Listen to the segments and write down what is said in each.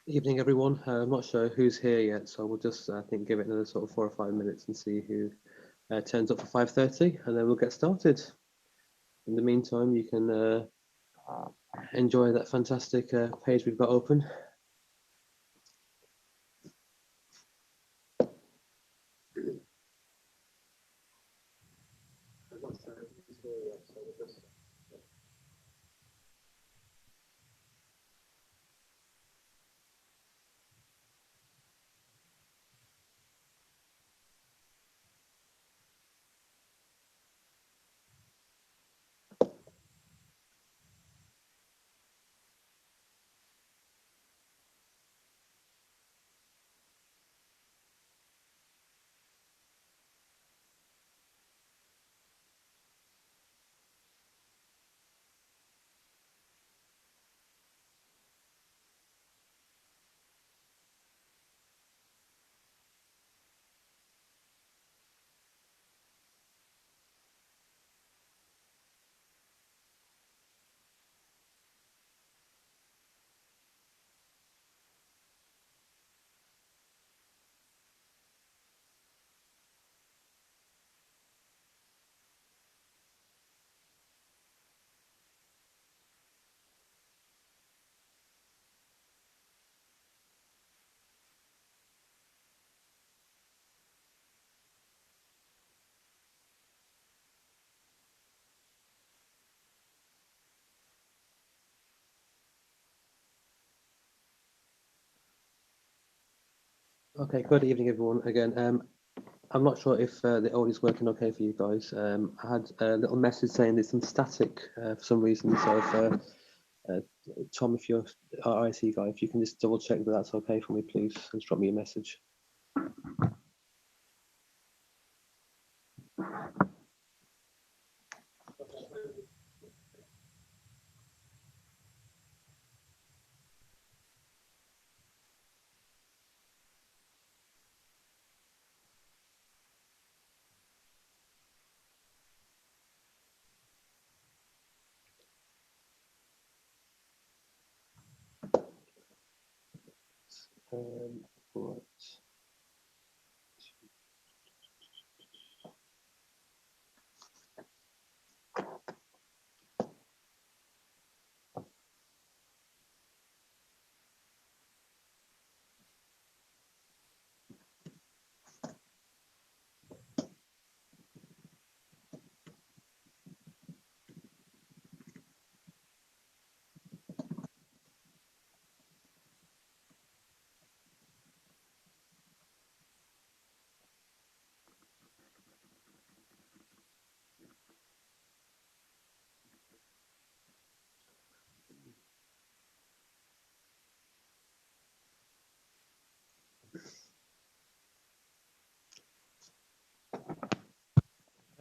Evening, everyone. I'm not sure who's here yet, so we'll just, I think, give it another sort of 4 or 5 minutes and see who turns up for 5:30, and then we'll get started. In the meantime, you can enjoy that fantastic page we've got open. I'm not sure who's here yet, so we'll just... Okay, good evening, everyone. Again, I'm not sure if the audio is working okay for you guys. I had a little message saying there's some static for some reason. So if Tom, if you're our IC guy, if you can just double check that that's okay for me, please, and drop me a message. Right.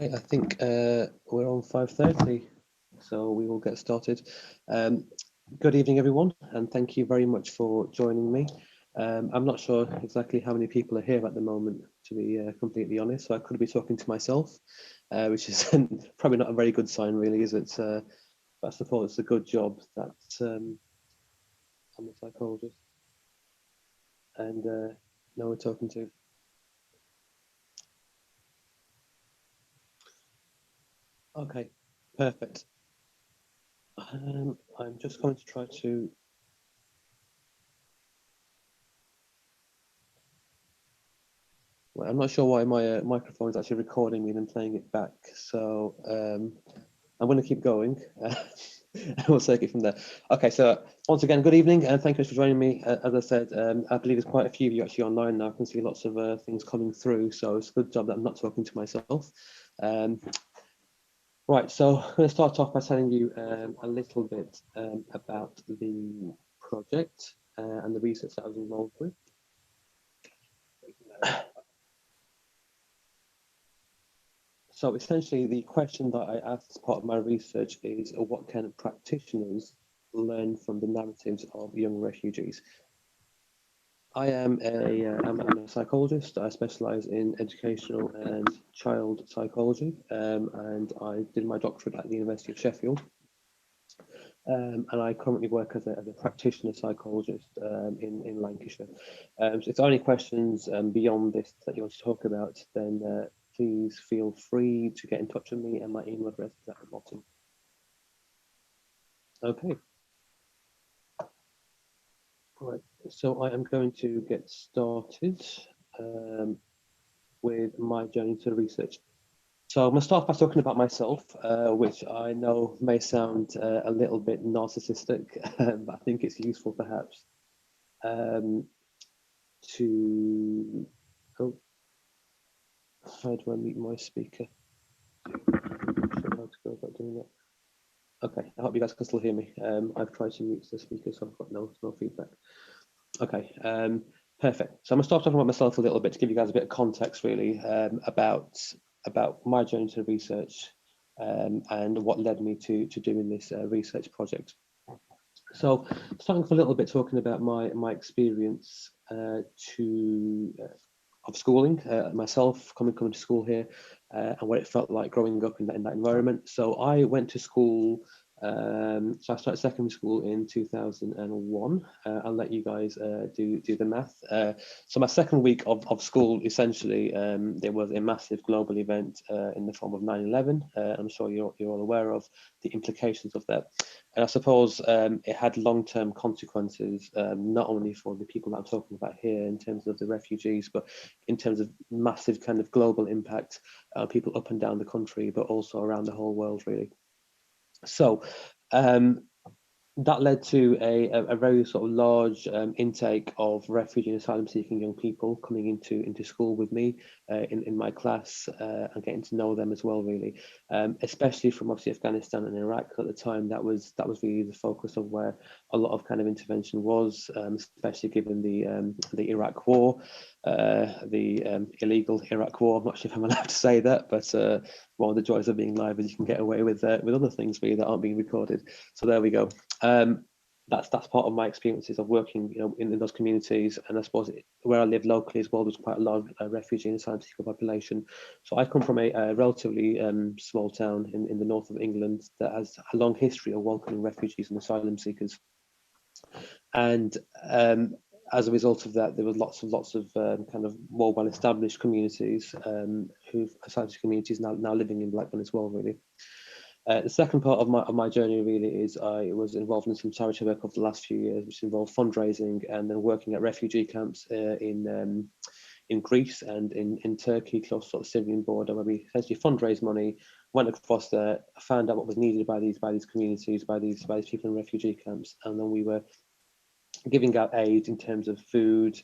I think we're on 5:30, so we will get started. Good evening, everyone, and thank you very much for joining me. I'm not sure exactly how many people are here at the moment, to be completely honest, so I could be talking to myself, which is probably not a very good sign, really, is it? But I suppose it's a good job that I'm a psychologist and know we're talking to. Okay, perfect. I'm just going to try to... Well, I'm not sure why my microphone is actually recording me and playing it back, so I'm going to keep going. We'll take it from there. Okay, so once again, good evening, and thank you for joining me. As I said, I believe there's quite a few of you actually online now. I can see lots of things coming through, so it's a good job that I'm not talking to myself. Right, so I'm going to start off by telling you a little bit about the project and the research that I was involved with. So essentially, the question that I asked as part of my research is what can practitioners learn from the narratives of young refugees? I'm a psychologist. I specialise in educational and child psychology, and I did my doctorate at the University of Sheffield. and I currently work as a practitioner psychologist in Lancashire. So if there are any questions beyond this that you want to talk about, then please feel free to get in touch with me, and my email address is at the bottom. Okay. Right, so I am going to get started with my journey to research. So I'm going to start by talking about myself, which I know may sound a little bit narcissistic, but I think it's useful perhaps to, oh, how do I mute my speaker? How to go about doing that? Okay, I hope you guys can still hear me. I've tried to mute the speaker, so I've got no feedback. Okay, perfect. So I'm going to start talking about myself a little bit to give you guys a bit of context, really, about my journey to research and what led me to doing this research project. So, starting off a little bit talking about my experience of schooling, myself coming to school here, and what it felt like growing up in that environment. So I went to school. So I started secondary school in 2001. I'll let you guys do the math. So my second week of school, essentially, there was a massive global event in the form of 9/11. I'm sure you're all aware of the implications of that. And I suppose it had long-term consequences, not only for the people that I'm talking about here in terms of the refugees, but in terms of massive kind of global impact, people up and down the country, but also around the whole world, really. So that led to a very sort of large intake of refugee and asylum seeking young people coming into school with me in my class and getting to know them as well, really, especially from obviously Afghanistan and Iraq at the time. That was really the focus of where a lot of kind of intervention was, especially given the Iraq war, the illegal Iraq war. I'm not sure if I'm allowed to say that, but one of the joys of being live is you can get away with other things really that aren't being recorded. So there we go. That's part of my experiences of working, in those communities, and I suppose where I live locally as well, there's quite a lot of refugee and asylum seeker population. So I come from a relatively small town in the north of England that has a long history of welcoming refugees and asylum seekers, and as a result of that, there was lots of kind of more well-established communities asylum seeker communities now living in Blackburn as well, really. The second part of my journey really is I was involved in some charity work over the last few years, which involved fundraising and then working at refugee camps in Greece and in Turkey, close to the Syrian border, where we essentially fundraised money, went across there, found out what was needed by these communities, by these people in refugee camps, and then we were giving out aid in terms of food,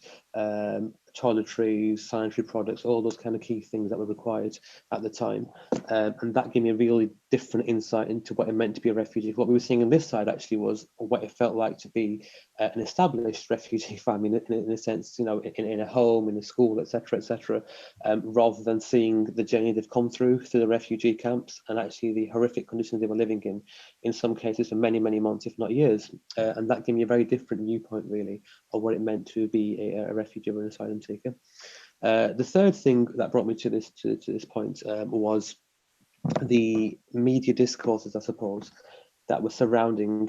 toiletries, sanitary products, all those kind of key things that were required at the time. And that gave me a really different insight into what it meant to be a refugee. What we were seeing on this side actually was what it felt like to be an established refugee family in a sense, in a home, in a school, etc., rather than seeing the journey they've come through the refugee camps and actually the horrific conditions they were living in some cases for many, many months, if not years. And that gave me a very different viewpoint, really, of what it meant to be a refugee or an asylum seeker. The third thing that brought me to this point was the media discourses, I suppose, that were surrounding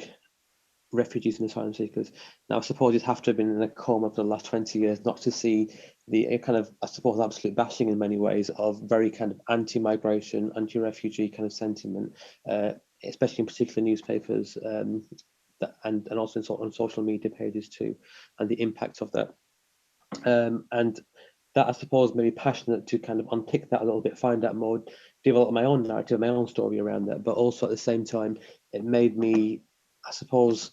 refugees and asylum seekers. Now, I suppose you'd have to have been in a coma for the last 20 years not to see the kind of, I suppose, absolute bashing in many ways of very kind of anti-migration, anti-refugee kind of sentiment, especially in particular newspapers and also on social media pages too, and the impact of that. And that, I suppose, made me passionate to kind of unpick that a little bit, find out more, develop my own narrative, my own story around that. But also at the same time, it made me, I suppose,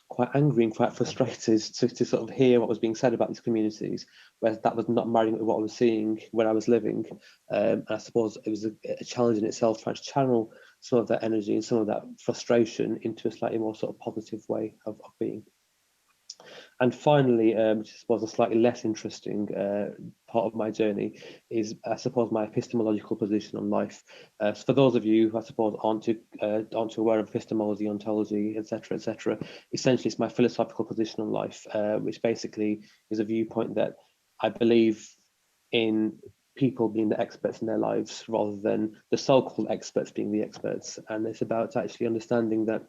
quite angry and quite frustrated to sort of hear what was being said about these communities, where that was not marrying with what I was seeing where I was living. I suppose it was a challenge in itself trying to channel some of that energy and some of that frustration into a slightly more sort of positive way of being. And finally, which was a slightly less interesting part of my journey, is I suppose my epistemological position on life. So for those of you who I suppose aren't too aware of epistemology, ontology, etc., essentially it's my philosophical position on life, which basically is a viewpoint that I believe in people being the experts in their lives rather than the so-called experts being the experts. And it's about actually understanding that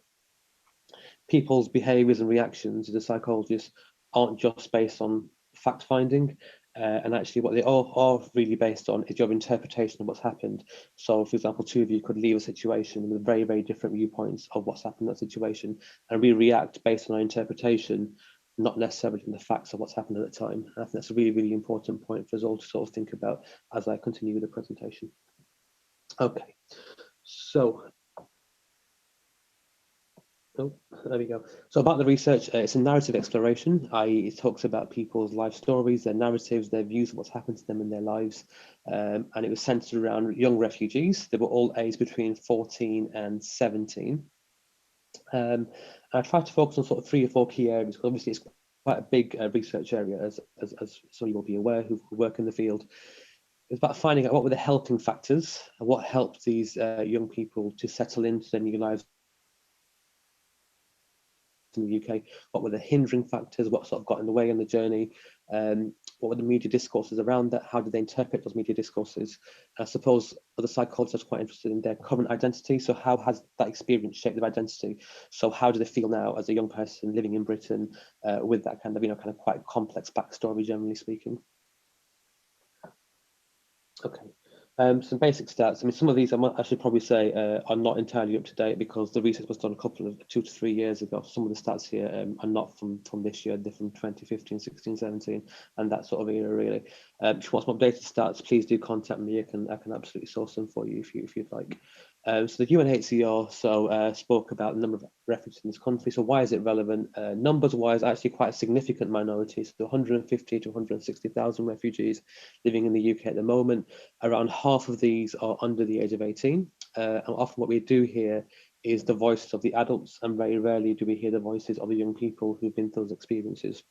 people's behaviours and reactions as a psychologist aren't just based on fact finding, and actually what they are really based on is your interpretation of what's happened. So, for example, two of you could leave a situation with very, very different viewpoints of what's happened in that situation, and we react based on our interpretation, not necessarily in the facts of what's happened at the time. And I think that's a really, really important point for us all to sort of think about as I continue with the presentation. Okay, so oh, there we go. So about the research, it's a narrative exploration, i.e. it talks about people's life stories, their narratives, their views of what's happened to them in their lives. And it was centered around young refugees. They were all aged between 14 and 17. I tried to focus on sort of 3 or 4 key areas, because obviously it's quite a big research area, as some of you will be aware who work in the field. It's about finding out what were the helping factors and what helped these young people to settle into their new lives in the UK, what were the hindering factors, what sort of got in the way on the journey, what were the media discourses around that, how did they interpret those media discourses. I suppose other psychologists are quite interested in their current identity, so how has that experience shaped their identity, so how do they feel now as a young person living in Britain with that kind of quite complex backstory, generally speaking. Okay. Some basic stats. I mean, some of these I should probably say are not entirely up to date, because the research was done a couple of 2 to 3 years ago. Some of the stats here are not from this year, they're from 2015, 16, 17, and that sort of era, really. If you want some updated stats, please do contact me. I can absolutely source them for you if you'd like. So the UNHCR spoke about the number of refugees in this country. So why is it relevant? Numbers-wise, actually quite a significant minority. So 150 to 160,000 refugees living in the UK at the moment. Around half of these are under the age of 18. And often what we do hear is the voices of the adults, and very rarely do we hear the voices of the young people who've been through those experiences.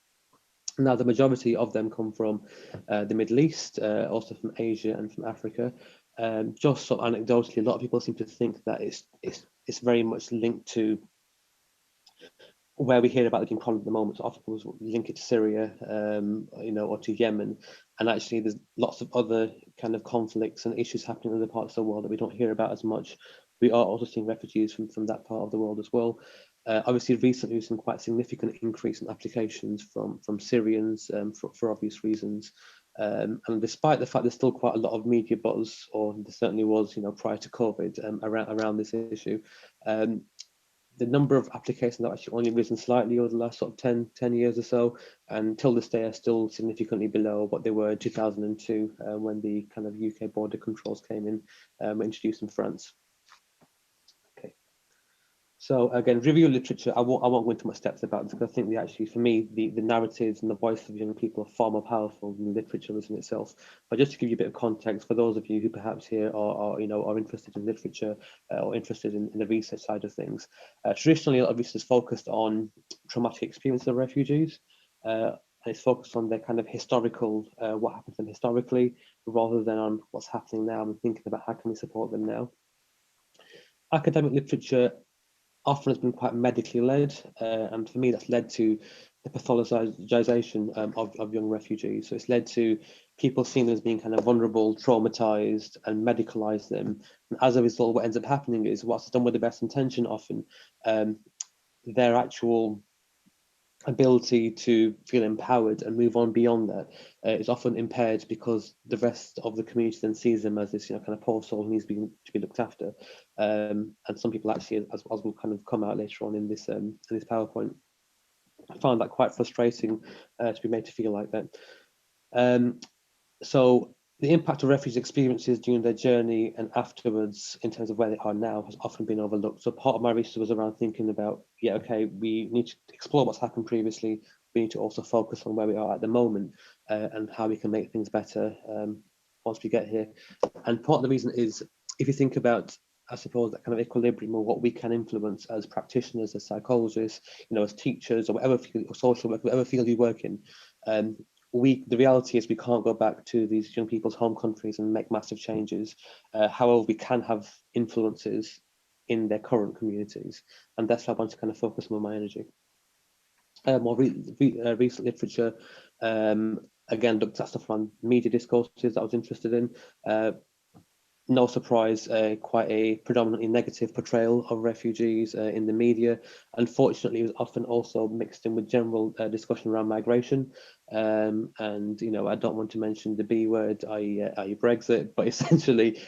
Now, the majority of them come from the Middle East, also from Asia and from Africa. Just sort of anecdotally, a lot of people seem to think that it's very much linked to where we hear about the problem at the moment. So often people link it to Syria, or to Yemen, and actually there's lots of other kind of conflicts and issues happening in other parts of the world that we don't hear about as much. We are also seeing refugees from that part of the world as well. Obviously, recently there's been quite a significant increase in applications from Syrians for obvious reasons. And despite the fact there's still quite a lot of media buzz, or there certainly was, prior to COVID, around this issue, the number of applications have actually only risen slightly over the last sort of 10 years or so, and until this day are still significantly below what they were in 2002 when the kind of UK border controls came in, introduced in France. Okay. So again, review literature, I won't go into much depth about this, because I think for me, the narratives and the voice of young people are far more powerful than literature is in itself. But just to give you a bit of context, for those of you who perhaps here are interested in literature or interested in the research side of things, traditionally a lot of research is focused on traumatic experiences of refugees. And it's focused on their kind of historical, what happened to them historically, rather than on what's happening now and thinking about how can we support them now. Academic literature often has been quite medically led, and for me that's led to the pathologization of young refugees. So it's led to people seen as being kind of vulnerable, traumatized, and medicalize them. And as a result, what ends up happening is, what's done with the best intention often, their actual ability to feel empowered and move on beyond that is often impaired, because the rest of the community then sees them as this kind of poor soul who needs to be looked after. And some people actually, as will kind of come out later on in this PowerPoint, I find that quite frustrating to be made to feel like that. So the impact of refugee experiences during their journey and afterwards, in terms of where they are now, has often been overlooked. So part of my research was around thinking about, we need to explore what's happened previously. We need to also focus on where we are at the moment and how we can make things better once we get here. And part of the reason is, if you think about, I suppose, that kind of equilibrium, or what we can influence as practitioners, as psychologists, as teachers, or whatever field, or social work, whatever field you work in, the reality is we can't go back to these young people's home countries and make massive changes. However, we can have influences in their current communities, and that's why I want to kind of focus more my energy. More recent literature, again, looked at stuff around media discourses that I was interested in. no surprise, quite a predominantly negative portrayal of refugees in the media. Unfortunately, it was often also mixed in with general discussion around migration. And I don't want to mention the B word, i.e. Brexit, but essentially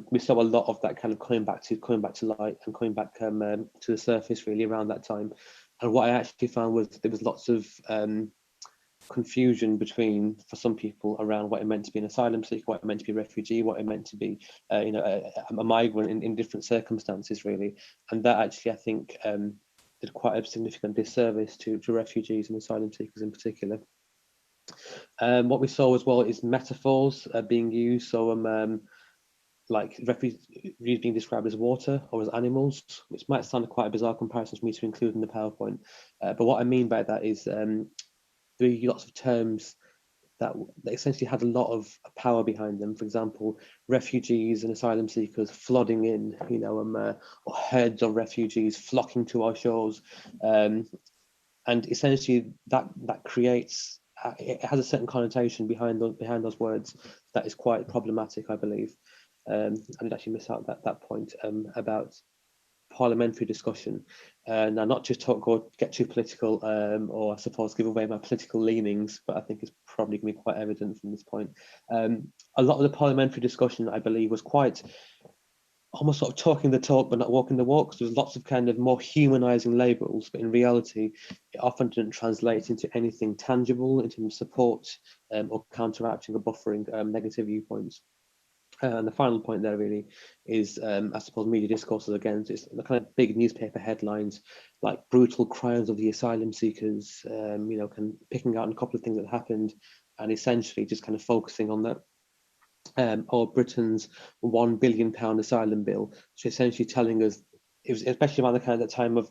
we saw a lot of that kind of coming back to light and coming back to the surface really around that time. And what I actually found was there was lots of confusion between, for some people, around what it meant to be an asylum seeker, what it meant to be a refugee, what it meant to be a migrant in different circumstances really. And that actually, I think, did quite a significant disservice to refugees and asylum seekers in particular. What we saw as well is metaphors being used. So like refugees being described as water or as animals, which might sound quite a bizarre comparison for me to include in the PowerPoint. But what I mean by that is there are lots of terms that essentially had a lot of power behind them. For example, refugees and asylum seekers flooding in, or herds of refugees flocking to our shores, and essentially that creates it has a certain connotation behind those words that is quite problematic, I believe. I did actually miss out that point about parliamentary discussion. Now, not to talk or get too political, or I suppose give away my political leanings, but I think it's probably going to be quite evident from this point. A lot of the parliamentary discussion, I believe, was quite almost sort of talking the talk but not walking the walk. So there's lots of kind of more humanizing labels, but in reality, it often didn't translate into anything tangible in terms of support or counteracting or buffering negative viewpoints. And the final point there really is, I suppose, media discourses again. It's the kind of big newspaper headlines like brutal crimes of the asylum seekers, picking out a couple of things that happened and essentially just kind of focusing on that. Or Britain's £1 billion asylum bill, so essentially telling us, it was especially around the kind of the time of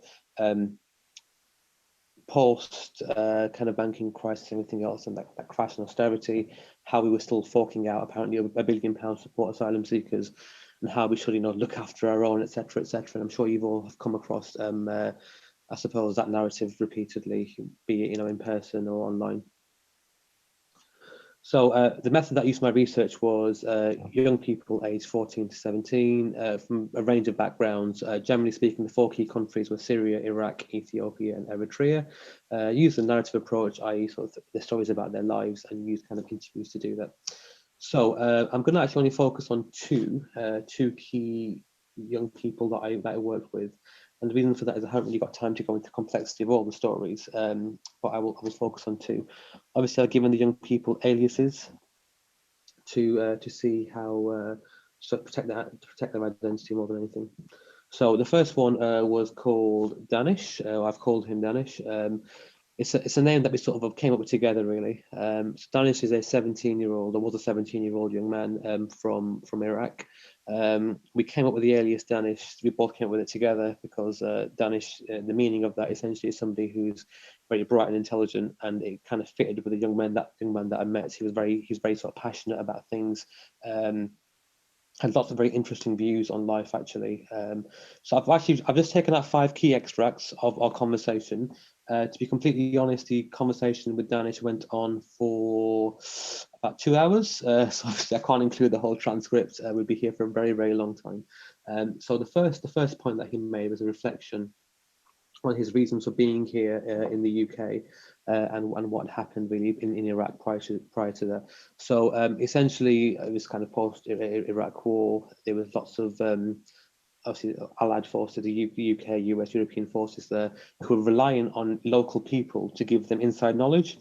post kind of banking crisis and everything else, and that crash in austerity, how we were still forking out apparently £1 billion to support asylum seekers, and how we should look after our own, etc., etc. And I'm sure you've all have come across I suppose that narrative repeatedly, be it in person or online. So the method that I used in my research was young people aged 14 to 17 from a range of backgrounds. Generally speaking, the 4 key countries were Syria, Iraq, Ethiopia, and Eritrea. Used a narrative approach, i.e. sort of the stories about their lives, and used kind of interviews to do that. So I'm going to actually only focus on two key young people that I worked with. And the reason for that is I haven't really got time to go into the complexity of all the stories, but I will focus on 2. Obviously, I've given the young people aliases to see how to protect their identity more than anything. So the first one was called Danish. I've called him Danish. It's a name that we sort of came up with together, really. So Danish is a 17-year-old, or was a 17-year-old young man from Iraq. We came up with the alias Danish. We both came up with it together because Danish, the meaning of that essentially is somebody who's very bright and intelligent, and it kind of fitted with the young man that I met. He was very sort of passionate about things. Had lots of very interesting views on life, actually. So I've just taken out 5 key extracts of our conversation. To be completely honest, the conversation with Danish went on for about 2 hours. So obviously I can't include the whole transcript. We'd be here for a very, very long time. So the first point that he made was a reflection on his reasons for being here in the UK and what happened really in Iraq prior to that. So essentially, it was kind of post-Iraq war. There was lots of obviously allied forces, the UK, US, European forces there, who were relying on local people to give them inside knowledge.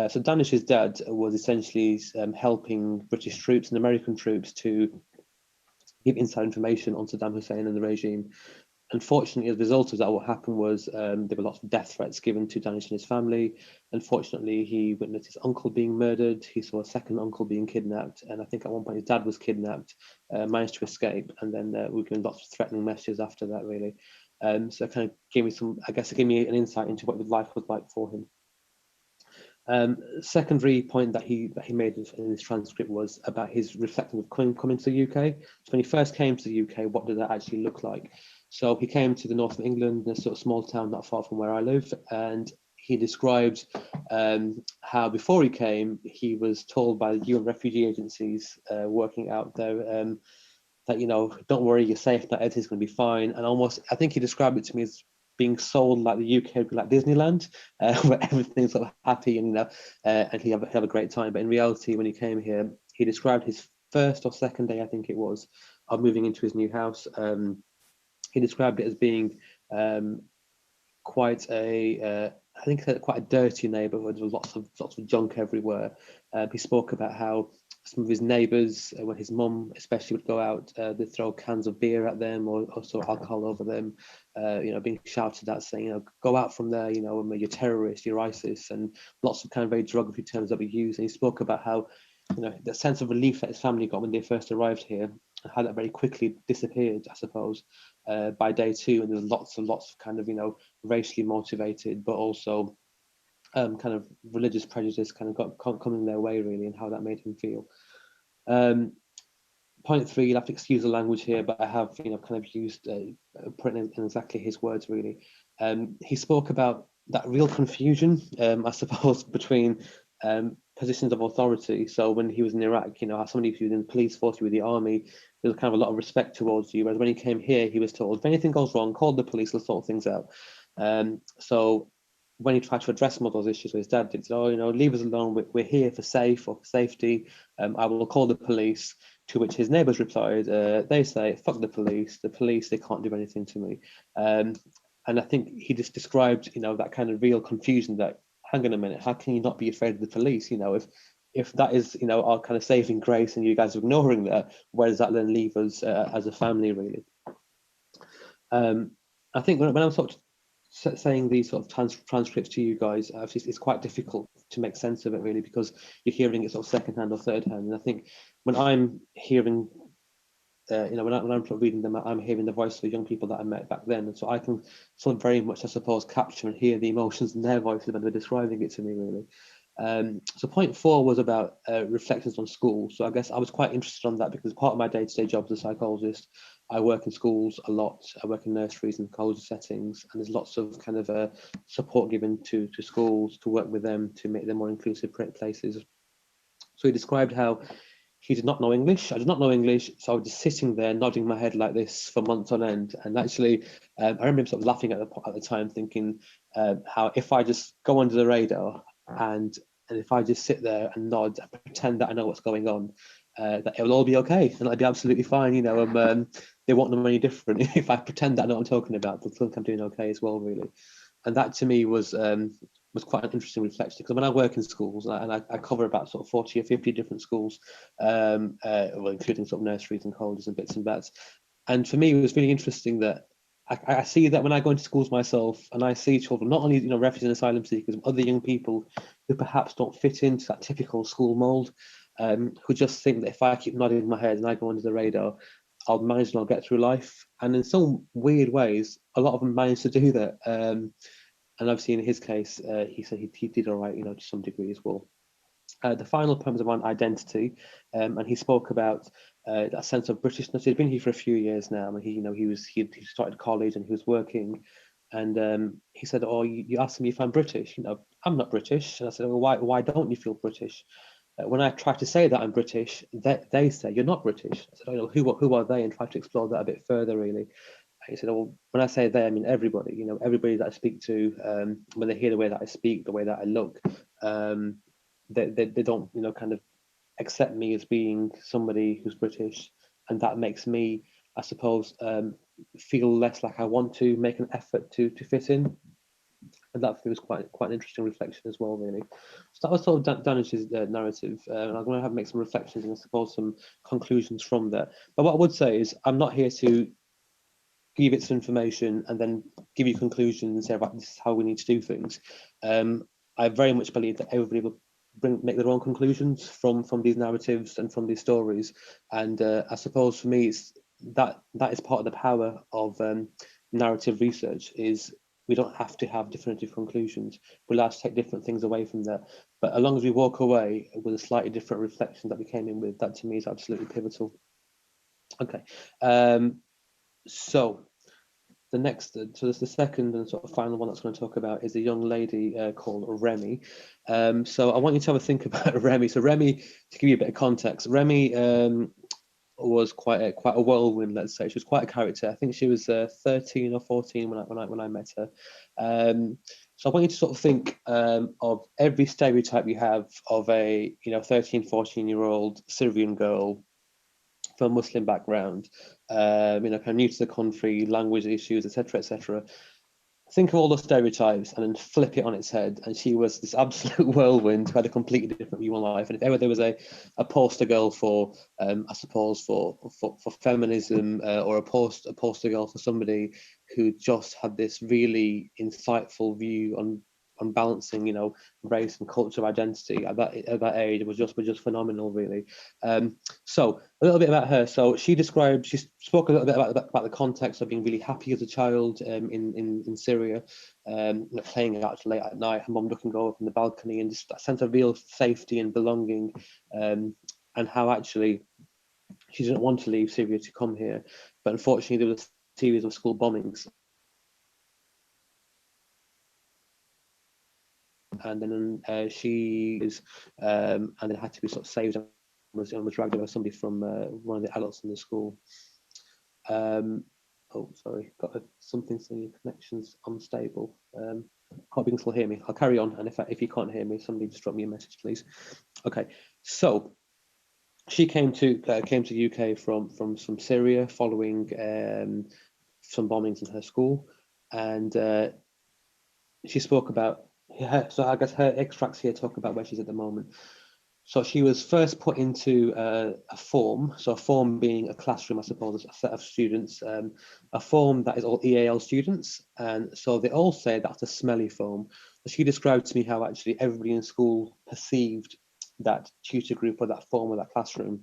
So Danish's dad was essentially helping British troops and American troops to give inside information on Saddam Hussein and the regime. Unfortunately, as a result of that, what happened was there were lots of death threats given to Danish and his family. Unfortunately, he witnessed his uncle being murdered. He saw a second uncle being kidnapped. And I think at one point his dad was kidnapped, managed to escape. And then we were given lots of threatening messages after that, really. So it kind of gave me it gave me an insight into what life was like for him. Secondary point that he made in his transcript was about his reflecting of coming to the UK. So when he first came to the UK, what did that actually look like? So he came to the north of England, a sort of small town not far from where I live, and he described how before he came, he was told by the UN refugee agencies working out there that, you know, don't worry, you're safe, that everything's going to be fine. And almost, I think he described it to me as being sold like the UK would be like Disneyland, where everything's sort of happy and, you know, and he'd have a great time. But in reality, when he came here, he described his first or second day, I think it was, of moving into his new house. He described it as being quite a I think quite a dirty neighbourhood with lots of junk everywhere. He spoke about how some of his neighbours, when his mum especially would go out, they'd throw cans of beer at them or also alcohol over them, you know, being shouted at, saying, you know, go out from there, you know, you're terrorists, you're ISIS, and lots of kind of very derogatory terms that were used. And he spoke about how, you know, the sense of relief that his family got when they first arrived here, and how that very quickly disappeared, I suppose, by day two. And there was lots and lots of kind of, you know, racially motivated, but also kind of religious prejudice kind of got coming their way, really, and how that made him feel. Point three, you'll have to excuse the language here, but I have, you know, kind of used putting in exactly his words, really. He spoke about that real confusion, I suppose, between positions of authority. So when he was in Iraq, you know, how somebody who was in the police force, you were the army, there was kind of a lot of respect towards you. Whereas when he came here, he was told, if anything goes wrong, call the police, they'll sort things out. So when he tried to address some of those issues with his dad, he said, oh, you know, leave us alone, we're here for safety. I will call the police. To which his neighbours replied, they say, fuck the police, they can't do anything to me. And I think he just described, you know, that kind of real confusion that, hang on a minute, how can you not be afraid of the police? You know, if that is, you know, our kind of saving grace and you guys are ignoring that, where does that then leave us as a family, really? I think when I'm sort of saying these sort of transcripts to you guys, it's quite difficult to make sense of it, really, because you're hearing it sort of secondhand or third hand. And I think when I'm hearing, you know, when I'm sort of reading them, I'm hearing the voice of the young people that I met back then, and so I can sort of very much, I suppose, capture and hear the emotions in their voices when they're describing it to me, really. So point four was about reflections on school. So I guess I was quite interested on that because part of my day-to-day job as a psychologist, I work in schools a lot. I work in nurseries and college settings, and there's lots of kind of support given to schools to work with them to make them more inclusive places. So he described how he did not know English. I did not know English, so I was just sitting there nodding my head like this for months on end. And actually, I remember him sort of laughing at the time, thinking how if I just go under the radar and if I just sit there and nod and pretend that I know what's going on, that it will all be okay and I'll be absolutely fine. You know, they won't know any different if I pretend that I know what I'm talking about. They'll think I'm doing okay as well, really. And that to me was quite an interesting reflection, because when I work in schools and I cover about sort of 40 or 50 different schools, well, including sort of nurseries and colleges and bits and bats. And for me, it was really interesting that I see that when I go into schools myself and I see children, not only, you know, refugees and asylum seekers, but other young people who perhaps don't fit into that typical school mold, who just think that if I keep nodding my head and I go under the radar, I'll manage and I'll get through life. And in some weird ways, a lot of them manage to do that. And obviously in his case, he said he did all right, you know, to some degree as well. The final poem was around identity, and he spoke about that sense of Britishness. He'd been here for a few years now, and he started college and he was working, and he said, "Oh, you asked me if I'm British. You know, I'm not British." And I said, "Well, why don't you feel British?" When I try to say that I'm British, they say you're not British. I said, "Oh, you know, who are they?" And try to explore that a bit further, really. He said, "Oh, when I say they, I mean everybody. You know, everybody that I speak to, when they hear the way that I speak, the way that I look, they don't, you know, kind of accept me as being somebody who's British, and that makes me, I suppose, feel less like I want to make an effort to fit in." And that for me was quite an interesting reflection as well, really. So that was sort of Danish's narrative, and I'm going to have to make some reflections and I suppose some conclusions from that. But what I would say is I'm not here to give it some information and then give you conclusions and say, right, this is how we need to do things. I very much believe that everybody will make their own conclusions from these narratives and from these stories. And I suppose for me, it's that is part of the power of narrative research. Is we don't have to have definitive conclusions. We're allowed to take different things away from that. But as long as we walk away with a slightly different reflection that we came in with, that to me is absolutely pivotal. Okay. So there's the second and sort of final one that's going to talk about is a young lady called Remy. So I want you to have a think about Remy. So Remy, to give you a bit of context, Remy was quite a whirlwind, let's say. She was quite a character. I think she was 13 or 14 when I met her. So I want you to sort of think of every stereotype you have of a 13, 14-year-old Syrian girl from a Muslim background, kind of new to the country, language issues, etc., etc. Think of all those stereotypes and then flip it on its head. And she was this absolute whirlwind who had a completely different view on life. And if ever there was a poster girl for, I suppose, for feminism, or a poster girl for somebody who just had this really insightful view on balancing, race and cultural identity at that age, was just phenomenal, really. So a little bit about her. So she spoke a little bit about the context of being really happy as a child in Syria, playing out late at night, her mum looking over from the balcony, and just that sense of real safety and belonging, and how actually she didn't want to leave Syria to come here, but unfortunately there was a series of school bombings. And then she was, and then had to be sort of saved and was dragged away by somebody from one of the adults in the school. Oh, sorry, got something saying your connection's unstable. Hope you can still hear me. I'll carry on, and if you can't hear me, somebody just drop me a message, please. Okay, so she came to UK from Syria following some bombings in her school, and she spoke about so I guess her extracts here talk about where she's at the moment. So she was first put into a form, so a form being a classroom, I suppose, a set of students, a form that is all EAL students, and so they all say that's a smelly form. So she described to me how actually everybody in school perceived that tutor group or that form or that classroom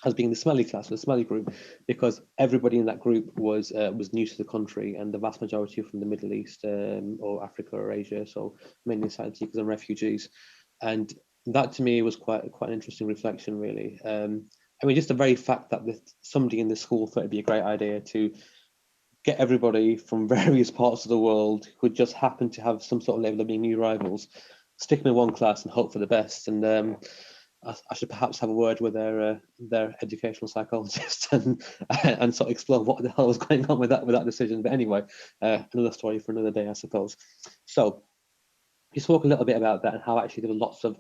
as being the smelly class, the smelly group, because everybody in that group was new to the country, and the vast majority are from the Middle East or Africa or Asia, so mainly asylum seekers and refugees. And that to me was quite an interesting reflection, really. I mean, just the very fact that somebody in the school thought it'd be a great idea to get everybody from various parts of the world who just happen to have some sort of level of being new rivals, stick them in one class and hope for the best. And I should perhaps have a word with their educational psychologist and sort of explore what the hell was going on with that decision. But anyway, another story for another day, I suppose. So you spoke a little bit about that and how actually there were lots of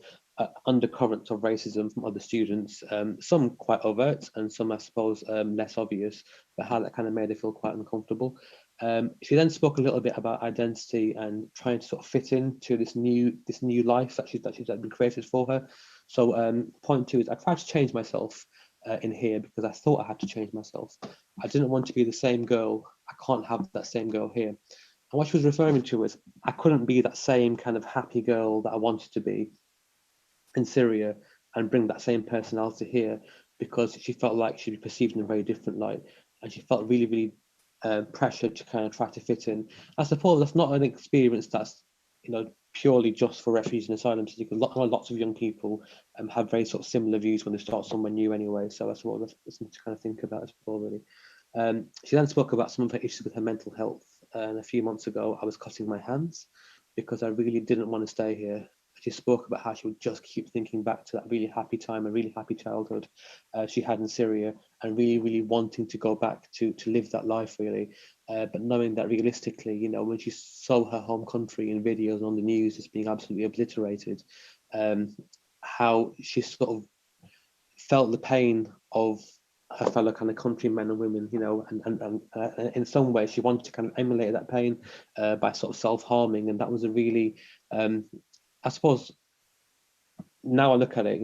undercurrents of racism from other students, some quite overt and some, I suppose, less obvious, but how that kind of made her feel quite uncomfortable. She then spoke a little bit about identity and trying to sort of fit into this new life that she's been created for her. So point two is I tried to change myself in here because I thought I had to change myself. I didn't want to be the same girl. I can't have that same girl here. And what she was referring to was I couldn't be that same kind of happy girl that I wanted to be in Syria and bring that same personality here, because she felt like she'd be perceived in a very different light, and she felt really, really pressured to kind of try to fit in. I suppose that's not an experience that's purely just for refugees and asylum seekers. Lots of young people have very sort of similar views when they start somewhere new anyway. So that's what that's something to kind of think about as well, really. She then spoke about some of her issues with her mental health. And a few months ago, I was cutting my hands because I really didn't want to stay here. She spoke about how she would just keep thinking back to that really happy time, a really happy childhood she had in Syria, and really, really wanting to go back to live that life, really. But knowing that realistically, when she saw her home country in videos on the news as being absolutely obliterated, how she sort of felt the pain of her fellow kind of countrymen and women, and in some way she wanted to kind of emulate that pain by sort of self-harming, and that was a really, I suppose, now I look at it,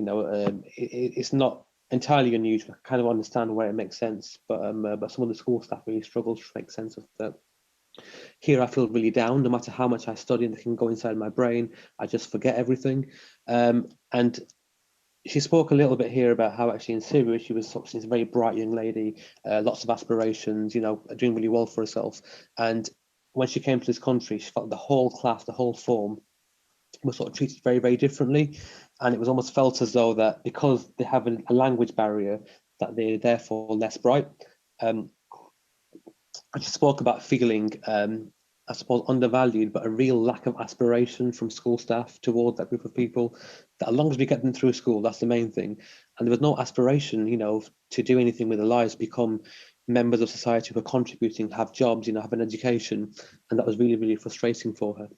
it's not entirely unusual. I kind of understand where it makes sense, but some of the school staff really struggle to make sense of that. Here I feel really down. No matter how much I study and can go inside my brain, I just forget everything. And she spoke a little bit here about how actually in Syria she was a very bright young lady, lots of aspirations, doing really well for herself. And when she came to this country, she felt the whole class, the whole form was sort of treated very, very differently. And it was almost felt as though that because they have a language barrier, that they're therefore less bright. I just spoke about feeling, I I suppose, undervalued, but a real lack of aspiration from school staff towards that group of people. That as long as we get them through school, that's the main thing. And there was no aspiration, to do anything with their lives, become members of society who are contributing, have jobs, have an education. And that was really, really frustrating for her.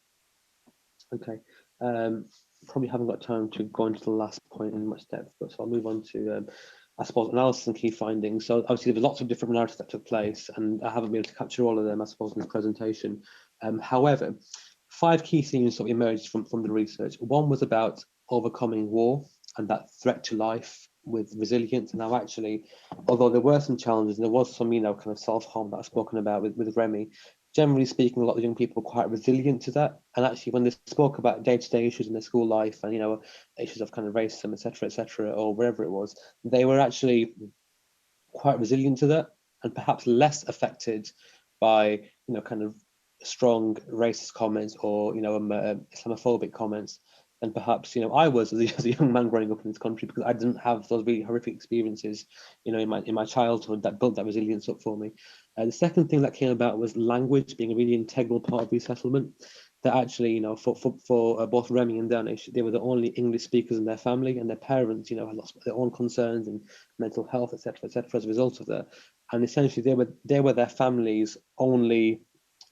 Okay. Probably haven't got time to go into the last point in much depth, but so I'll move on to, I suppose, analysis and key findings. So obviously there were lots of different narratives that took place, and I haven't been able to capture all of them, I suppose, in this presentation. However, 5 key themes that emerged from the research. One was about overcoming war and that threat to life with resilience. And now actually, although there were some challenges and there was some, kind of self-harm that I've spoken about with Remy, generally speaking, a lot of young people were quite resilient to that. And actually, when they spoke about day-to-day issues in their school life and, issues of kind of racism, etc., or wherever it was, they were actually quite resilient to that and perhaps less affected by, kind of strong racist comments or, Islamophobic comments than perhaps, I was as a young man growing up in this country, because I didn't have those really horrific experiences, in my childhood that built that resilience up for me. The second thing that came about was language being a really integral part of resettlement. That actually, for both Remy and Danish, they were the only English speakers in their family, and their parents, had lots of their own concerns and mental health, etc., as a result of that. And essentially, they were their family's only,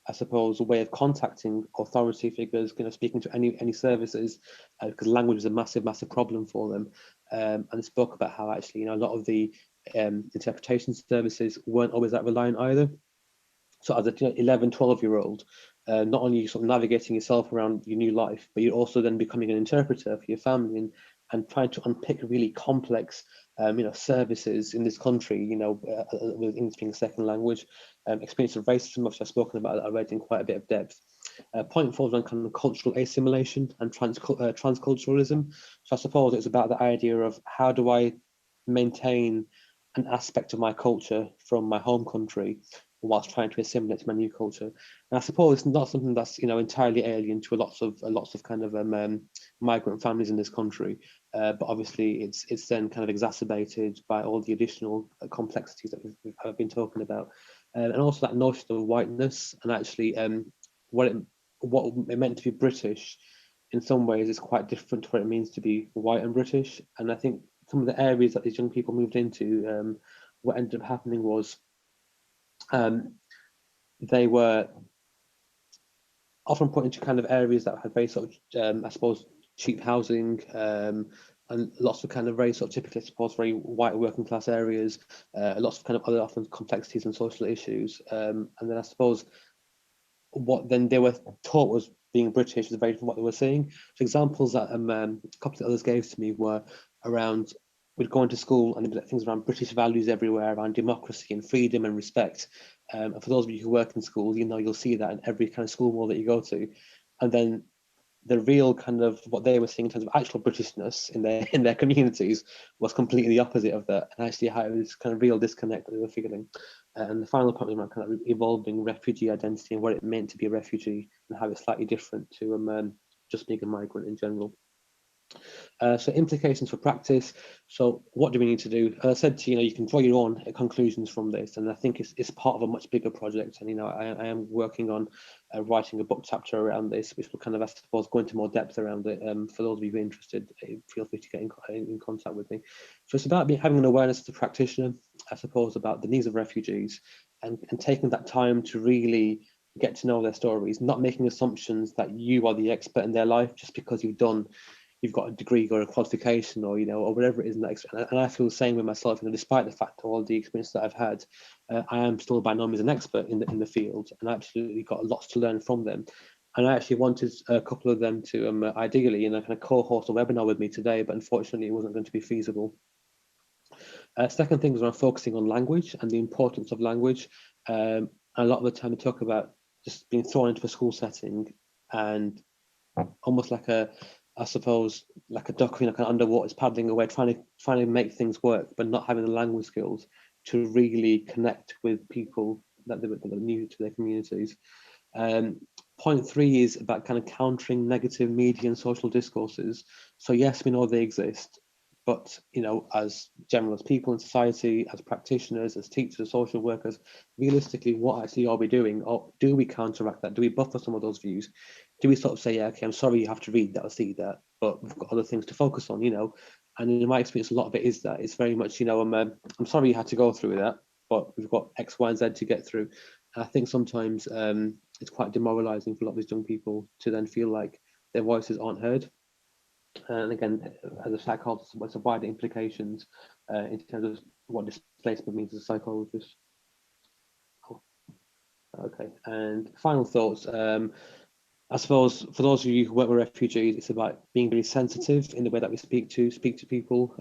I suppose, a way of contacting authority figures, speaking to any services, because language is a massive, massive problem for them. And they spoke about how actually, a lot of the interpretation services weren't always that reliant either. So as a 11, 12-year-old, not only sort of navigating yourself around your new life, but you're also then becoming an interpreter for your family and trying to unpick really complex, services in this country, with English being a second language, experience of racism, which I've spoken about already in quite a bit of depth. Point 4 is on kind of cultural assimilation and transculturalism. So I suppose it's about the idea of how do I maintain an aspect of my culture from my home country whilst trying to assimilate to my new culture. And I suppose it's not something that's entirely alien to lots of kind of migrant families in this country, but obviously it's then kind of exacerbated by all the additional complexities that we've been talking about, and also that notion of whiteness and actually what it meant to be British in some ways is quite different to what it means to be white and British. And I think some of the areas that these young people moved into, what ended up happening was they were often put into kind of areas that had very sort of, I suppose, cheap housing, and lots of kind of very sort of typically, I suppose, very white working class areas, lots of kind of other often complexities and social issues. And then I suppose what then they were taught was being British was very different from what they were seeing. So examples that a couple of others gave to me were around, we'd go into school and there'd be like things around British values everywhere, around democracy and freedom and respect. And for those of you who work in schools, you'll see that in every kind of school wall that you go to. And then the real kind of what they were seeing in terms of actual Britishness in their communities was completely the opposite of that, and actually how it was kind of real disconnect that they were feeling. And the final point was around kind of evolving refugee identity and what it meant to be a refugee and how it's slightly different to just being a migrant in general. So implications for practice. So what do we need to do? As I said to you can draw your own conclusions from this, and I think it's part of a much bigger project. And I am working on writing a book chapter around this, which will kind of, I suppose, go into more depth around it. For those of you who are interested, feel free to get in contact with me. So it's about having an awareness as a practitioner, I suppose, about the needs of refugees, and taking that time to really get to know their stories, not making assumptions that you are the expert in their life just because you've got a degree or a qualification or or whatever it is next. And I feel the same with myself. Despite the fact of all the experience that I've had, I am still by no means an expert in the field, and I absolutely got lots to learn from them. And I actually wanted a couple of them to ideally, kind of co-host a webinar with me today, but unfortunately it wasn't going to be feasible. Second thing is around focusing on language and the importance of language. A lot of the time we talk about just being thrown into a school setting and almost like I suppose, like a duck, kind of underwater, is paddling away, trying to make things work, but not having the language skills to really connect with people that are new to their communities. Point 3 is about kind of countering negative media and social discourses. So yes, we know they exist, But as general, as people in society, as practitioners, as teachers, as social workers, realistically, what actually are we doing? Or do we counteract that? Do we buffer some of those views? Do we sort of say, yeah, okay, I'm sorry you have to read that or see that, but we've got other things to focus on, And in my experience, a lot of it is that. It's very much, I'm sorry you had to go through that, but we've got X, Y, and Z to get through. And I think sometimes it's quite demoralizing for a lot of these young people to then feel like their voices aren't heard. And again, as a psychologist, what's the wider implications in terms of what displacement means as a psychologist? Okay, and final thoughts. I suppose for those of you who work with refugees, it's about being very sensitive in the way that we speak to people,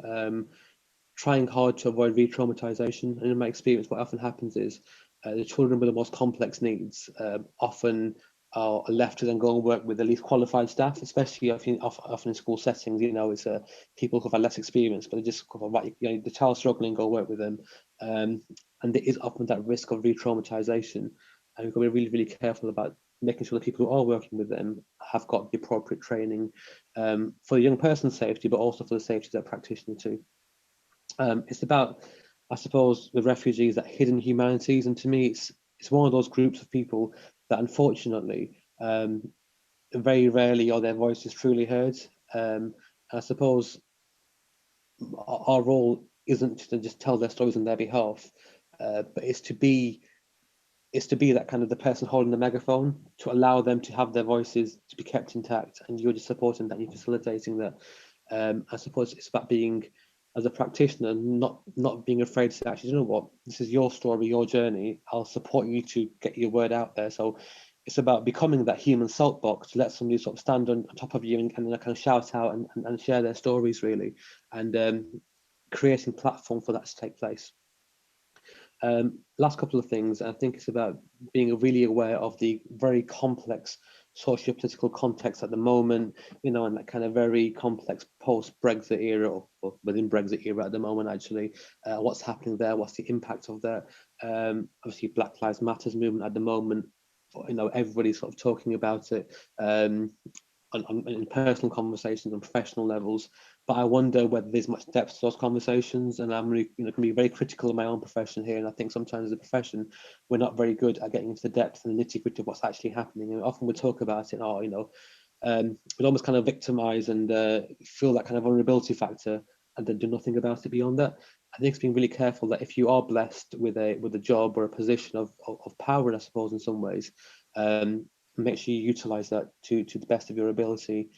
trying hard to avoid re-traumatization. And in my experience, what often happens is the children with the most complex needs often are left to then go and work with the least qualified staff, especially often in school settings. It's people who've had less experience, but they just the child's struggling, go work with them, and there is often that risk of re-traumatization, and we've got to be really, really careful about making sure that people who are working with them have got the appropriate training for the young person's safety, but also for the safety of their practitioner too. It's about, I suppose, with refugees, that hidden humanities, and to me, it's one of those groups of people that unfortunately very rarely are their voices truly heard. I suppose our role isn't to just tell their stories on their behalf, but it's to be that kind of the person holding the megaphone, to allow them to have their voices to be kept intact, and you're just supporting that, you're facilitating that. I suppose it's about being, as a practitioner, not being afraid to say, actually, you know what, this is your story, your journey. I'll support you to get your word out there. So it's about becoming that human salt box to let somebody sort of stand on top of you and kind of shout out and share their stories, really, and creating platform for that to take place. Last couple of things, I think it's about being really aware of the very complex socio-political context at the moment, and that kind of very complex post-Brexit era, or within Brexit era at the moment, actually, what's happening there, what's the impact of that. Obviously, Black Lives Matters movement at the moment, everybody's sort of talking about it. In personal conversations and professional levels, but I wonder whether there's much depth to those conversations. And I'm really, can be very critical of my own profession here. And I think sometimes as a profession, we're not very good at getting into the depth and the nitty gritty of what's actually happening. And often we talk about it, we'd almost kind of victimize and feel that kind of vulnerability factor, and then do nothing about it beyond that. I think it's being really careful that if you are blessed with a job or a position of power, I suppose, in some ways, make sure you utilize that to the best of your ability,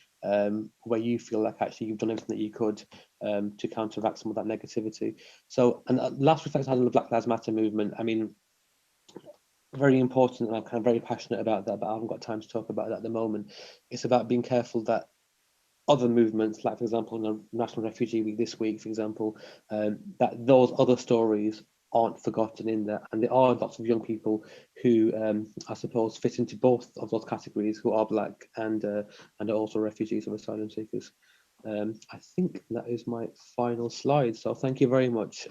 where you feel like actually you've done everything that you could to counteract some of that negativity. So, and last reflection on the Black Lives Matter movement, I mean, very important, and I'm kind of very passionate about that, but I haven't got time to talk about that at the moment. It's about being careful that other movements, like for example, in the National Refugee Week this week, for example, that those other stories aren't forgotten in there. And there are lots of young people who, I suppose, fit into both of those categories, who are Black and are also refugees or asylum seekers. I think that is my final slide. So thank you very much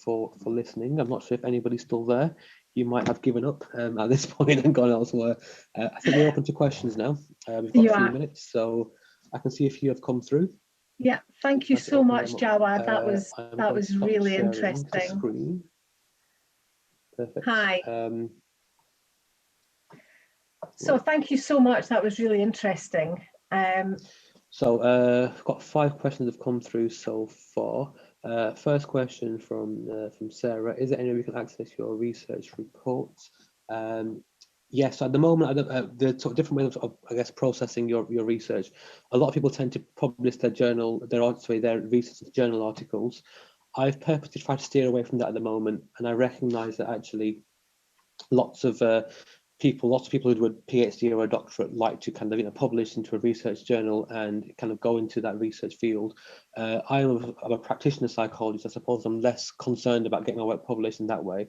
for listening. I'm not sure if anybody's still there. You might have given up at this point and gone elsewhere. I think we're open to questions now. We've got a few minutes, so I can see a few have come through. Yeah, thank you so much, Jawad. That was really interesting. Screen. Perfect. Hi. So thank you so much. That was really interesting. So I've got 5 questions that have come through so far. First question from Sarah: is there any way we can access your research reports? Yes, at the moment, the sort of different ways of, I guess, processing your research. A lot of people tend to publish their research journal articles. I've purposely tried to steer away from that at the moment, and I recognise that actually lots of people who do a PhD or a doctorate like to kind of publish into a research journal and kind of go into that research field. I'm a practitioner psychologist. I suppose I'm less concerned about getting my work published in that way.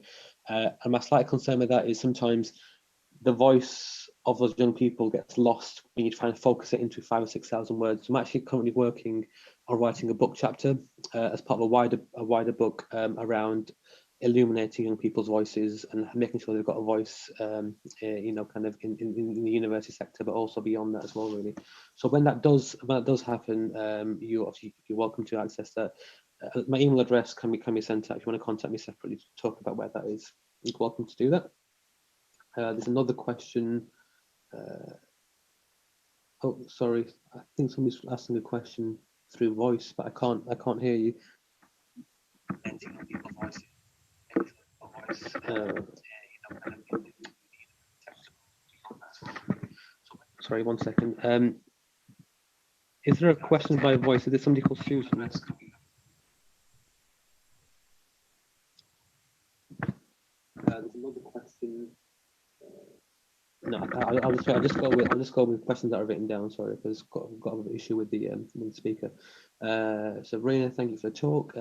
And my slight concern with that is sometimes the voice of those young people gets lost when you try and focus it into 5,000 or 6,000 words. So I'm actually currently working on writing a book chapter as part of a wider book around illuminating young people's voices and making sure they've got a voice, you know, kind of in the university sector, but also beyond that as well, really. So when that does happen, you're welcome to access that. My email address can be sent out if you want to contact me separately to talk about where that is. You're welcome to do that. There's another question. Oh, sorry. I think somebody's asking a question through voice, but I can't hear you. Sorry, 1 second. Is there a question by voice? Is there somebody called Susan? There's another question. No, I'll just go with questions that are written down. Sorry, because I've got an issue with the speaker. So Rena, thank you for the talk.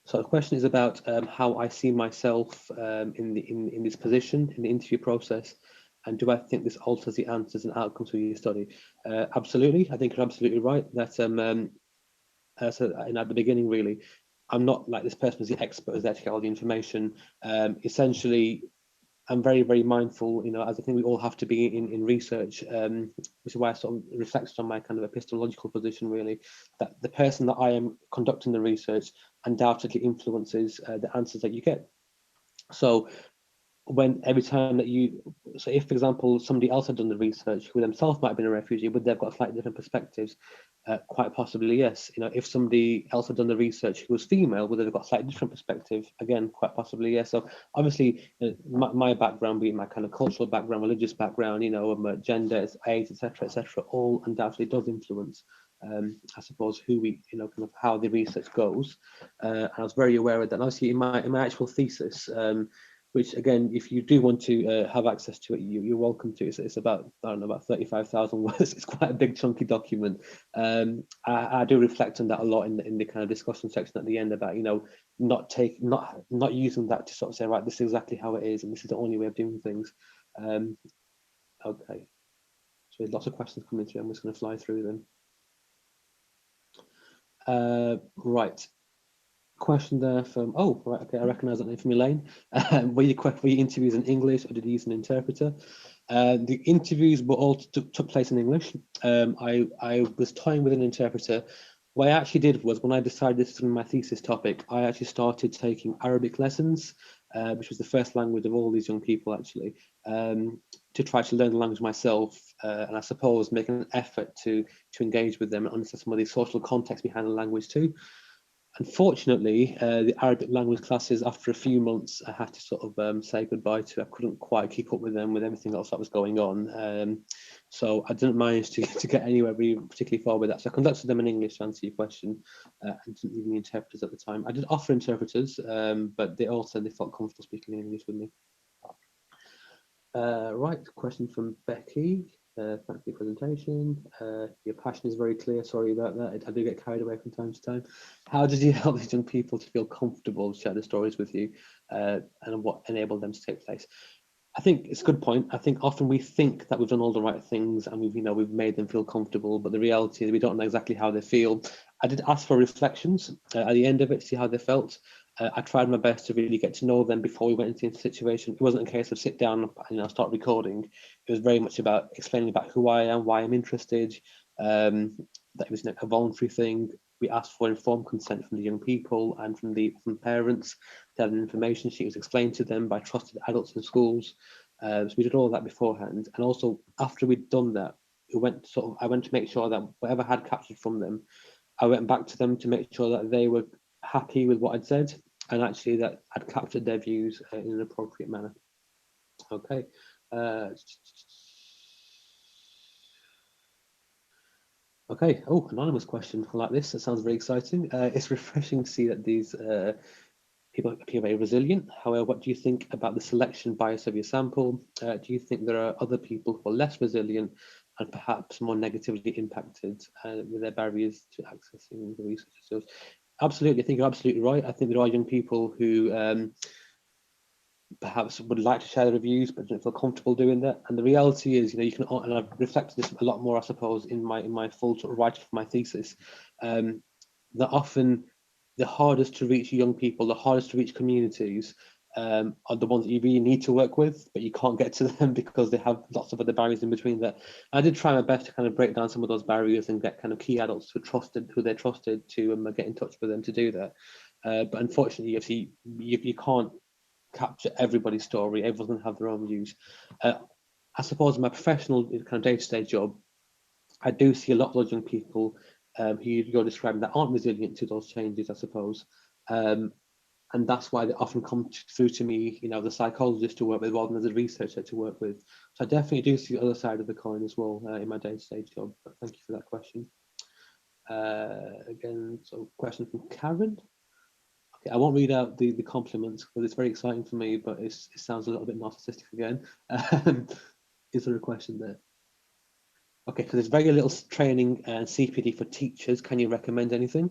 So the question is about how I see myself in this position in the interview process, and do I think this alters the answers and outcomes of your study? Absolutely, I think you're absolutely right. That so at the beginning, really, I'm not like this person is the expert, is there to get all the information. Essentially, I'm very, very mindful, you know, as I think we all have to be in research, which is why I sort of reflected on my kind of epistemological position, really, that the person that I am conducting the research undoubtedly influences the answers that you get. So every time that so if, for example, somebody else had done the research who themselves might have been a refugee, would they've got slightly different perspectives? Quite possibly, yes. You know, if somebody else had done the research who was female, would they've got slightly different perspective? Again, quite possibly, yes. So obviously, my background, being my kind of cultural background, religious background, you know, gender, age, etc., all undoubtedly does influence, I suppose, who we, you know, kind of how the research goes. And I was very aware of that. And obviously, in my actual thesis, which again, if you do want to have access to it, you're welcome to. It's about, I don't know, about 35,000 words. It's quite a big chunky document. I do reflect on that a lot in the kind of discussion section at the end about, you know, not using that to sort of say, right, this is exactly how it is and this is the only way of doing things. Okay, so there's lots of questions coming through. I'm just going to fly through them. Right. Question there from, oh, right, okay, I recognise that name from Elaine. Were your interviews in English or did you use an interpreter? The interviews were all took place in English. I was toying with an interpreter. What I actually did was, when I decided this was my thesis topic, I actually started taking Arabic lessons, which was the first language of all these young people, actually, to try to learn the language myself, and I suppose make an effort to engage with them and understand some of the social context behind the language too. Unfortunately, the Arabic language classes, after a few months, I had to sort of say goodbye to. I couldn't quite keep up with them with everything else that was going on. So I didn't manage to get anywhere really particularly far with that. So I conducted them in English, to answer your question, and didn't need any interpreters at the time. I did offer interpreters, but they all said they felt comfortable speaking in English with me. Right, question from Becky. Thanks for your presentation. Your passion is very clear. Sorry about that. I do get carried away from time to time. How did you help these young people to feel comfortable to share their stories with you, and what enabled them to take place? I think it's a good point. I think often we think that we've done all the right things and we've made them feel comfortable, but the reality is we don't know exactly how they feel. I did ask for reflections at the end of it to see how they felt. I tried my best to really get to know them before we went into the situation. It wasn't a case of sit down and start recording. It was very much about explaining about who I am, why I'm interested. That it was a voluntary thing. We asked for informed consent from the young people and from parents. They had an information sheet was explained to them by trusted adults in schools. So we did all that beforehand. And also after we'd done that, I went to make sure that whatever I had captured from them, I went back to them to make sure that they were happy with what I'd said, and actually that I'd captured their views in an appropriate manner. Okay. Okay. Oh, anonymous question. I like this. It sounds very exciting. It's refreshing to see that these people appear very resilient. However, what do you think about the selection bias of your sample? Do you think there are other people who are less resilient and perhaps more negatively impacted with their barriers to accessing the research? So, absolutely, I think you're absolutely right. I think there are young people who perhaps would like to share their reviews but don't feel comfortable doing that. And the reality is, you can, and I've reflected this a lot more, I suppose, in my full sort of writing for my thesis. that often the hardest to reach young people, the hardest to reach communities, are the ones that you really need to work with, but you can't get to them because they have lots of other barriers in between that. I did try my best to kind of break down some of those barriers and get kind of key adults who they're trusted to get in touch with them to do that. But unfortunately, you can't capture everybody's story. Everyone's going to have their own views. I suppose in my professional kind of day-to-day job, I do see a lot of those young people who you're describing that aren't resilient to those changes, I suppose. And that's why they often come through to me, the psychologist to work with rather than the researcher to work with. So I definitely do see the other side of the coin as well in my day-to-day job. But thank you for that question. Again, so question from Karen. Okay, I won't read out the compliments because it's very exciting for me, but it sounds a little bit narcissistic again. Is there a question there? Okay, so there's very little training and CPD for teachers. Can you recommend anything?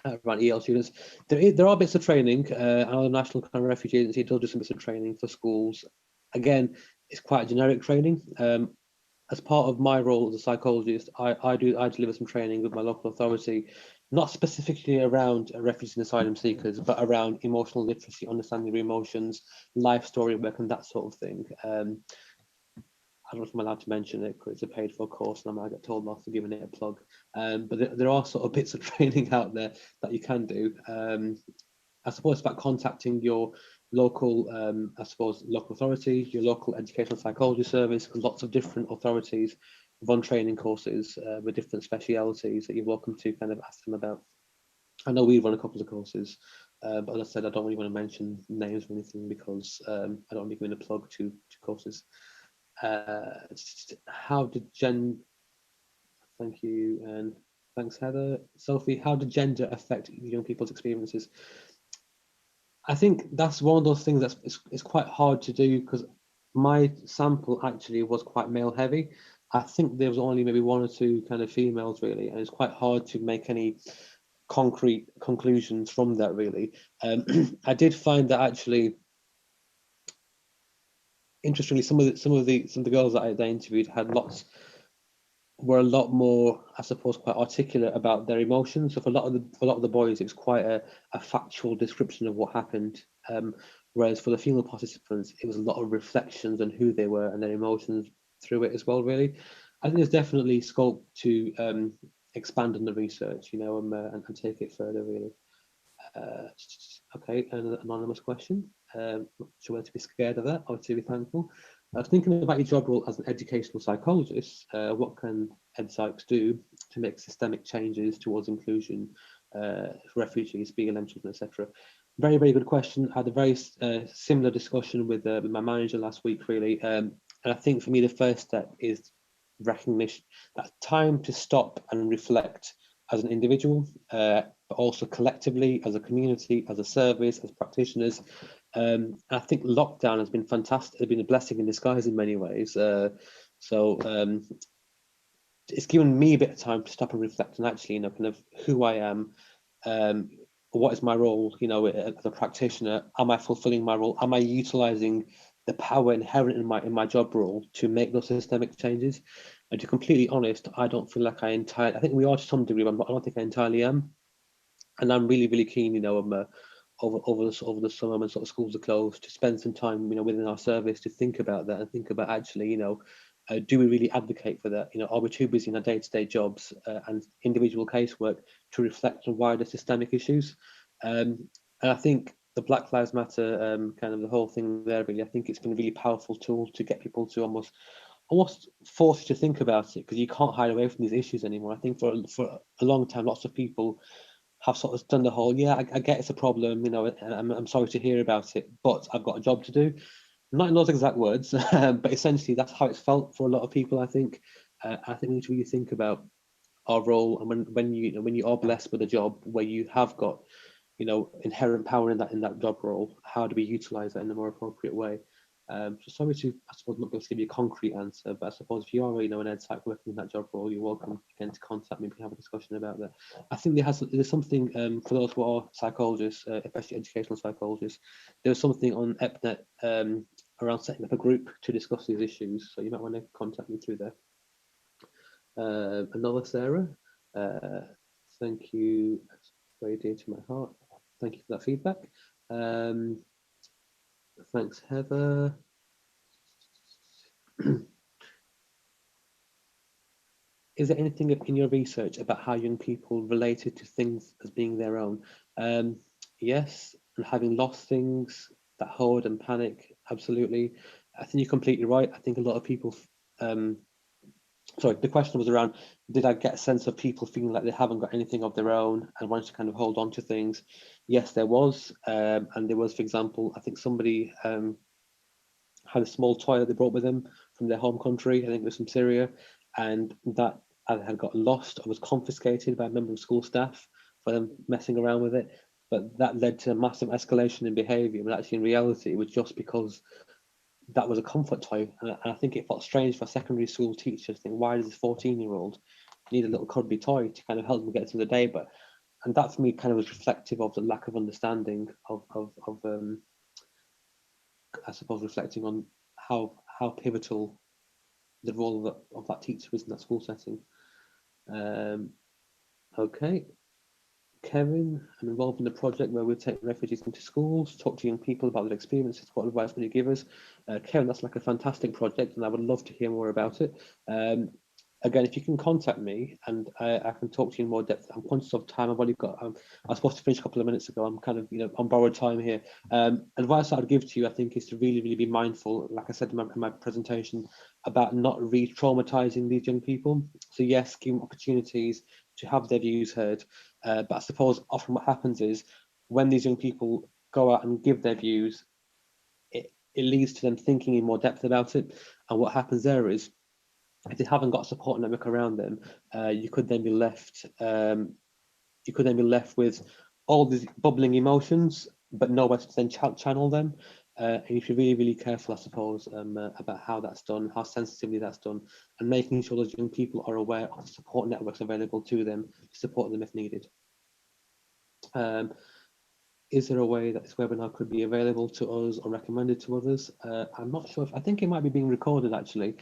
Around EL students. There are bits of training. I know the National kind of Refugee Agency does do some bits of training for schools. Again, it's quite generic training. As part of my role as a psychologist, I deliver some training with my local authority, not specifically around refugees and asylum seekers, but around emotional literacy, understanding their emotions, life story work, and that sort of thing. I don't know if I'm allowed to mention it because it's a paid for course and I might get told off for giving it a plug. But there are sort of bits of training out there that you can do. I suppose it's about contacting your local, local authority, your local educational psychology service, because lots of different authorities run training courses with different specialities that you're welcome to kind of ask them about. I know we run a couple of courses, but as I said, I don't really want to mention names or anything because I don't want to give a plug to courses. How did thank you, and thanks Heather. Sophie, how did gender affect young people's experiences? I think that's one of those things that's it's quite hard to do because my sample actually was quite male heavy. I think there was only maybe one or two kind of females really, and it's quite hard to make any concrete conclusions from that really. I did find that actually interestingly some of the girls that I interviewed were a lot more, I suppose, quite articulate about their emotions. So for a lot of the boys, it was quite a factual description of what happened. Whereas for the female participants, it was a lot of reflections on who they were and their emotions through it as well. Really, I think there's definitely scope to expand on the research, and take it further. Really. Okay, an anonymous question. Not sure whether to be scared of that or to be thankful. I was thinking about your job role as an educational psychologist. What can ed psychs do to make systemic changes towards inclusion for refugees, BLM children, etc.? Very, very good question. I had a very similar discussion with my manager last week, really. And I think for me, the first step is recognition, that time to stop and reflect as an individual, but also collectively as a community, as a service, as practitioners. I think lockdown has been fantastic. It's been a blessing in disguise in many ways. It's given me a bit of time to stop and reflect and actually, kind of who I am, what is my role, as a practitioner. Am I fulfilling my role? Am I utilizing the power inherent in my job role to make those systemic changes? And to be completely honest, I don't feel like I think we are to some degree, but I don't think I entirely am. And I'm really, really keen, over the summer when sort of schools are closed, to spend some time, within our service to think about that and think about actually, do we really advocate for that? Are we too busy in our day-to-day jobs and individual casework to reflect on wider systemic issues? And I think the Black Lives Matter, kind of the whole thing there, really, I think it's been a really powerful tool to get people to almost force you to think about it, because you can't hide away from these issues anymore. I think for a long time, lots of people have sort of done the whole, yeah, I get it's a problem, and I'm sorry to hear about it, but I've got a job to do. Not in those exact words, but essentially that's how it's felt for a lot of people, I think. I think we need to really think about our role, and when you are blessed with a job where you have got, inherent power in that job role, how do we utilize that in a more appropriate way? So sorry to, I suppose, not be able to give you a concrete answer, but I suppose if you are, an ed psych working in that job role, you're welcome again to contact me. We can have a discussion about that. I think there's something for those who are psychologists, especially educational psychologists. There's something on EPNET around setting up a group to discuss these issues. So you might want to contact me through there. Another Sarah. Thank you. That's very dear to my heart. Thank you for that feedback. Thanks, Heather. Is there anything in your research about how young people related to things as being their own? Yes, and having lost things, that hold and panic, absolutely. I think you're completely right. I think a lot of people, sorry, the question was around, did I get a sense of people feeling like they haven't got anything of their own and wanting to kind of hold on to things? Yes, there was. And there was, for example, I think somebody had a small toy that they brought with them from their home country. I think it was from Syria, and that either had got lost or was confiscated by a member of school staff for them messing around with it. But that led to a massive escalation in behaviour. But actually, in reality, it was just because that was a comfort toy. And I think it felt strange for secondary school teachers to think, why does this 14-year-old need a little cuddly toy to kind of help them get through the day? But and that for me kind of was reflective of the lack of understanding of I suppose reflecting on how pivotal the role of that teacher is in that school setting. Okay. Kevin, I'm involved in a project where we take refugees into schools, talk to young people about their experiences. What advice would you give us? Kevin, that's like a fantastic project, and I would love to hear more about it. Again, if you can contact me and I can talk to you in more depth. I'm conscious of time. I've only got, I was supposed to finish a couple of minutes ago. I'm kind of, on borrowed time here. Advice I would give to you, I think, is to really, really be mindful, like I said in my presentation, about not re-traumatizing these young people. So yes, give them opportunities to have their views heard. But I suppose often what happens is when these young people go out and give their views, it leads to them thinking in more depth about it. And what happens there is, if they haven't got a support network around them, you could then be left. You could then be left with all these bubbling emotions, but nowhere to then channel them. And you should be really, really careful, I suppose, about how that's done, how sensitively that's done, and making sure those young people are aware of the support networks available to them to support them if needed. Is there a way that this webinar could be available to us or recommended to others? I'm not sure. I think it might be being recorded, actually.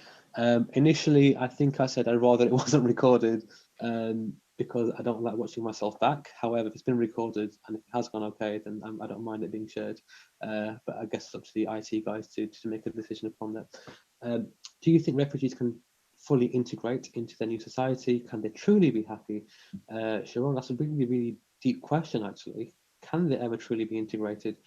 Initially, I think I said I'd rather it wasn't recorded because I don't like watching myself back. However, if it's been recorded and if it has gone okay, then I don't mind it being shared. But I guess it's up to the IT guys to make a decision upon that. Do you think refugees can fully integrate into their new society? Can they truly be happy? Sharon, that's a really, really deep question, actually. Can they ever truly be integrated?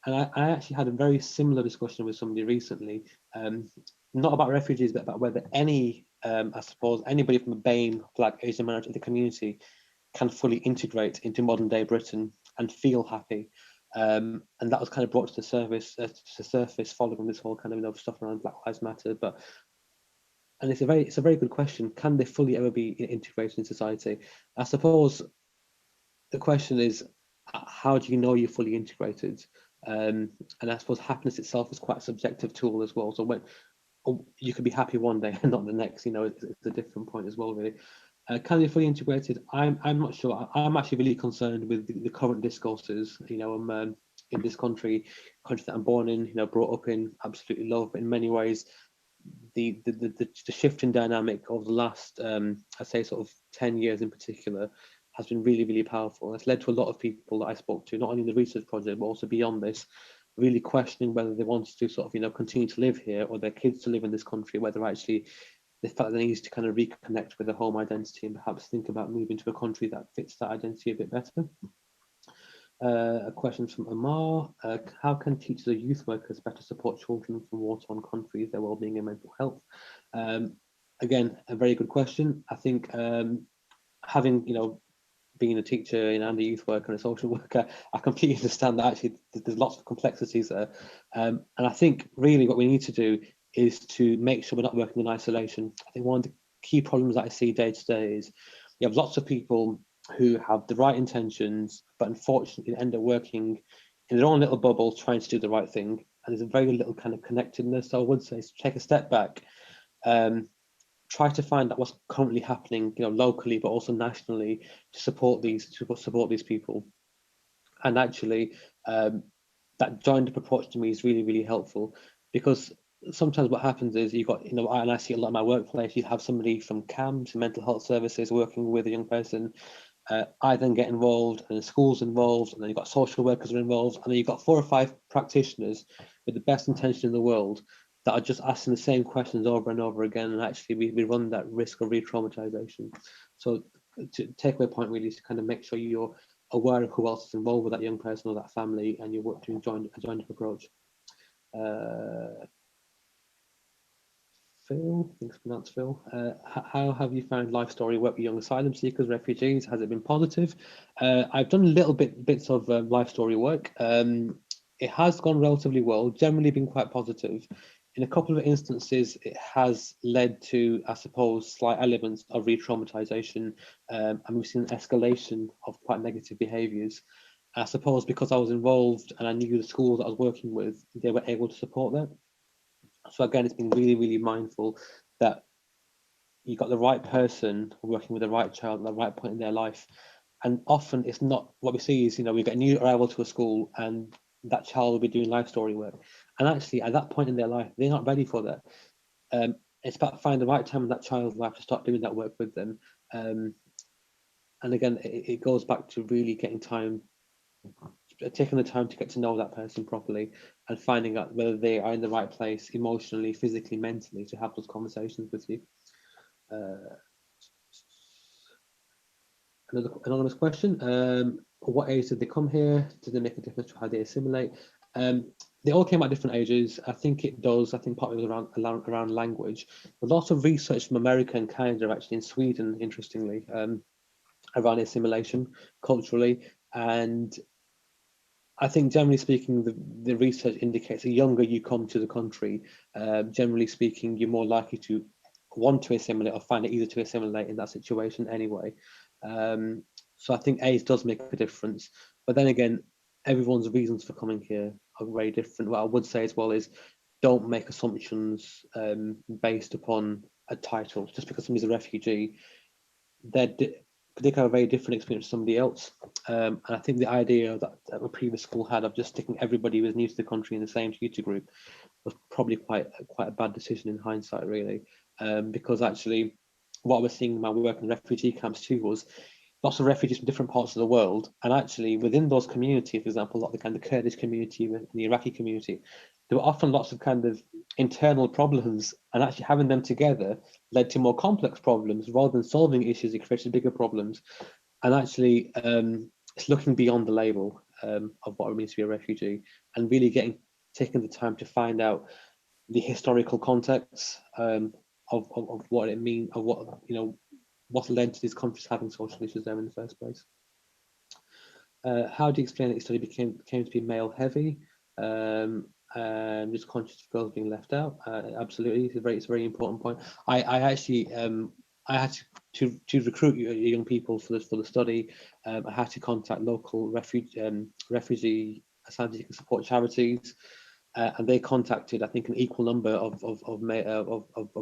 And I actually had a very similar discussion with somebody recently, not about refugees, but about whether any, I suppose, anybody from a BAME, Black, Asian minority in the community can fully integrate into modern day Britain and feel happy. And that was kind of brought to the surface following this whole kind of stuff around Black Lives Matter. And it's a very good question. Can they fully ever be integrated in society? I suppose the question is, how do you know you're fully integrated? And I suppose happiness itself is quite a subjective tool as well. So when you could be happy one day and not the next, it's a different point as well, really. Can they fully integrated? I'm not sure. I'm actually really concerned with the current discourses. I'm in this country that I'm born in, brought up in, absolutely love. But in many ways, the shift in dynamic of the last, I'd say, sort of 10 years in particular, has been really, really powerful. It's led to a lot of people that I spoke to, not only in the research project, but also beyond this, really questioning whether they want to sort of, continue to live here or their kids to live in this country, whether actually they felt they need to kind of reconnect with their home identity and perhaps think about moving to a country that fits that identity a bit better. A question from Amar. How can teachers or youth workers better support children from war-torn countries, their well-being and mental health? Again, a very good question. I think having, being a teacher and a youth worker and a social worker, I completely understand that actually there's lots of complexities there. And I think really what we need to do is to make sure we're not working in isolation. I think one of the key problems that I see day to day is you have lots of people who have the right intentions, but unfortunately end up working in their own little bubble trying to do the right thing. And there's a very little kind of connectedness. So I would say take a step back, try to find out what's currently happening, locally, but also nationally to support these people. And actually, that joined up approach to me is really, really helpful, because sometimes what happens is you've got, and I see a lot in my workplace, you have somebody from CAMS, mental health services, working with a young person, I then get involved, and the school's involved, and then you've got social workers are involved, and then you've got 4 or 5 practitioners with the best intention in the world that are just asking the same questions over and over again, and actually we run that risk of re-traumatization. So to takeaway point really is to kind of make sure you're aware of who else is involved with that young person or that family, and you work to a joined up approach. Phil, I think it's pronounced Phil. How have you found life story work with young asylum seekers, refugees? Has it been positive? I've done little bits of life story work. It has gone relatively well, generally been quite positive. In a couple of instances, it has led to, I suppose, slight elements of re-traumatization, and we've seen an escalation of quite negative behaviours. I suppose because I was involved and I knew the schools that I was working with, they were able to support that. So again, it's been really, really mindful that you got the right person working with the right child at the right point in their life. And often it's not what we see is, we get a new arrival to a school and that child will be doing life story work. And actually at that point in their life, they're not ready for that. It's about finding the right time in that child's life to start doing that work with them. And again, it goes back to really taking the time to get to know that person properly and finding out whether they are in the right place emotionally, physically, mentally to have those conversations with you. Another anonymous question. What age did they come here? Did they make a difference to how they assimilate? They all came at different ages. I think it does. I think part of it was around language. There's lots of research from America and Canada, actually in Sweden, interestingly, around assimilation culturally. And I think generally speaking, the research indicates the younger you come to the country, generally speaking, you're more likely to want to assimilate or find it easier to assimilate in that situation anyway. So I think age does make a difference. But then again, everyone's reasons for coming here are very different. What I would say as well is don't make assumptions based upon a title. Just because somebody's a refugee, they could have a very different experience to somebody else. And I think the idea that the previous school had of just sticking everybody who was new to the country in the same tutor group was probably quite a bad decision in hindsight, really. Because actually, what we're seeing in my work in refugee camps too was lots of refugees from different parts of the world, and actually within those communities, for example, a lot of the kind of Kurdish community and the Iraqi community, there were often lots of kind of internal problems, and actually having them together led to more complex problems rather than solving issues. It created bigger problems, and actually it's looking beyond the label of what it means to be a refugee and really taking the time to find out the historical context of what it means, of what led to these countries having social issues there in the first place. How do you explain that your study came to be male heavy? And just conscious of girls being left out. Absolutely, it's a very important point. I actually I had to recruit young people for the study. I had to contact local refugee asylum seeker support charities. And they contacted, I think, an equal number of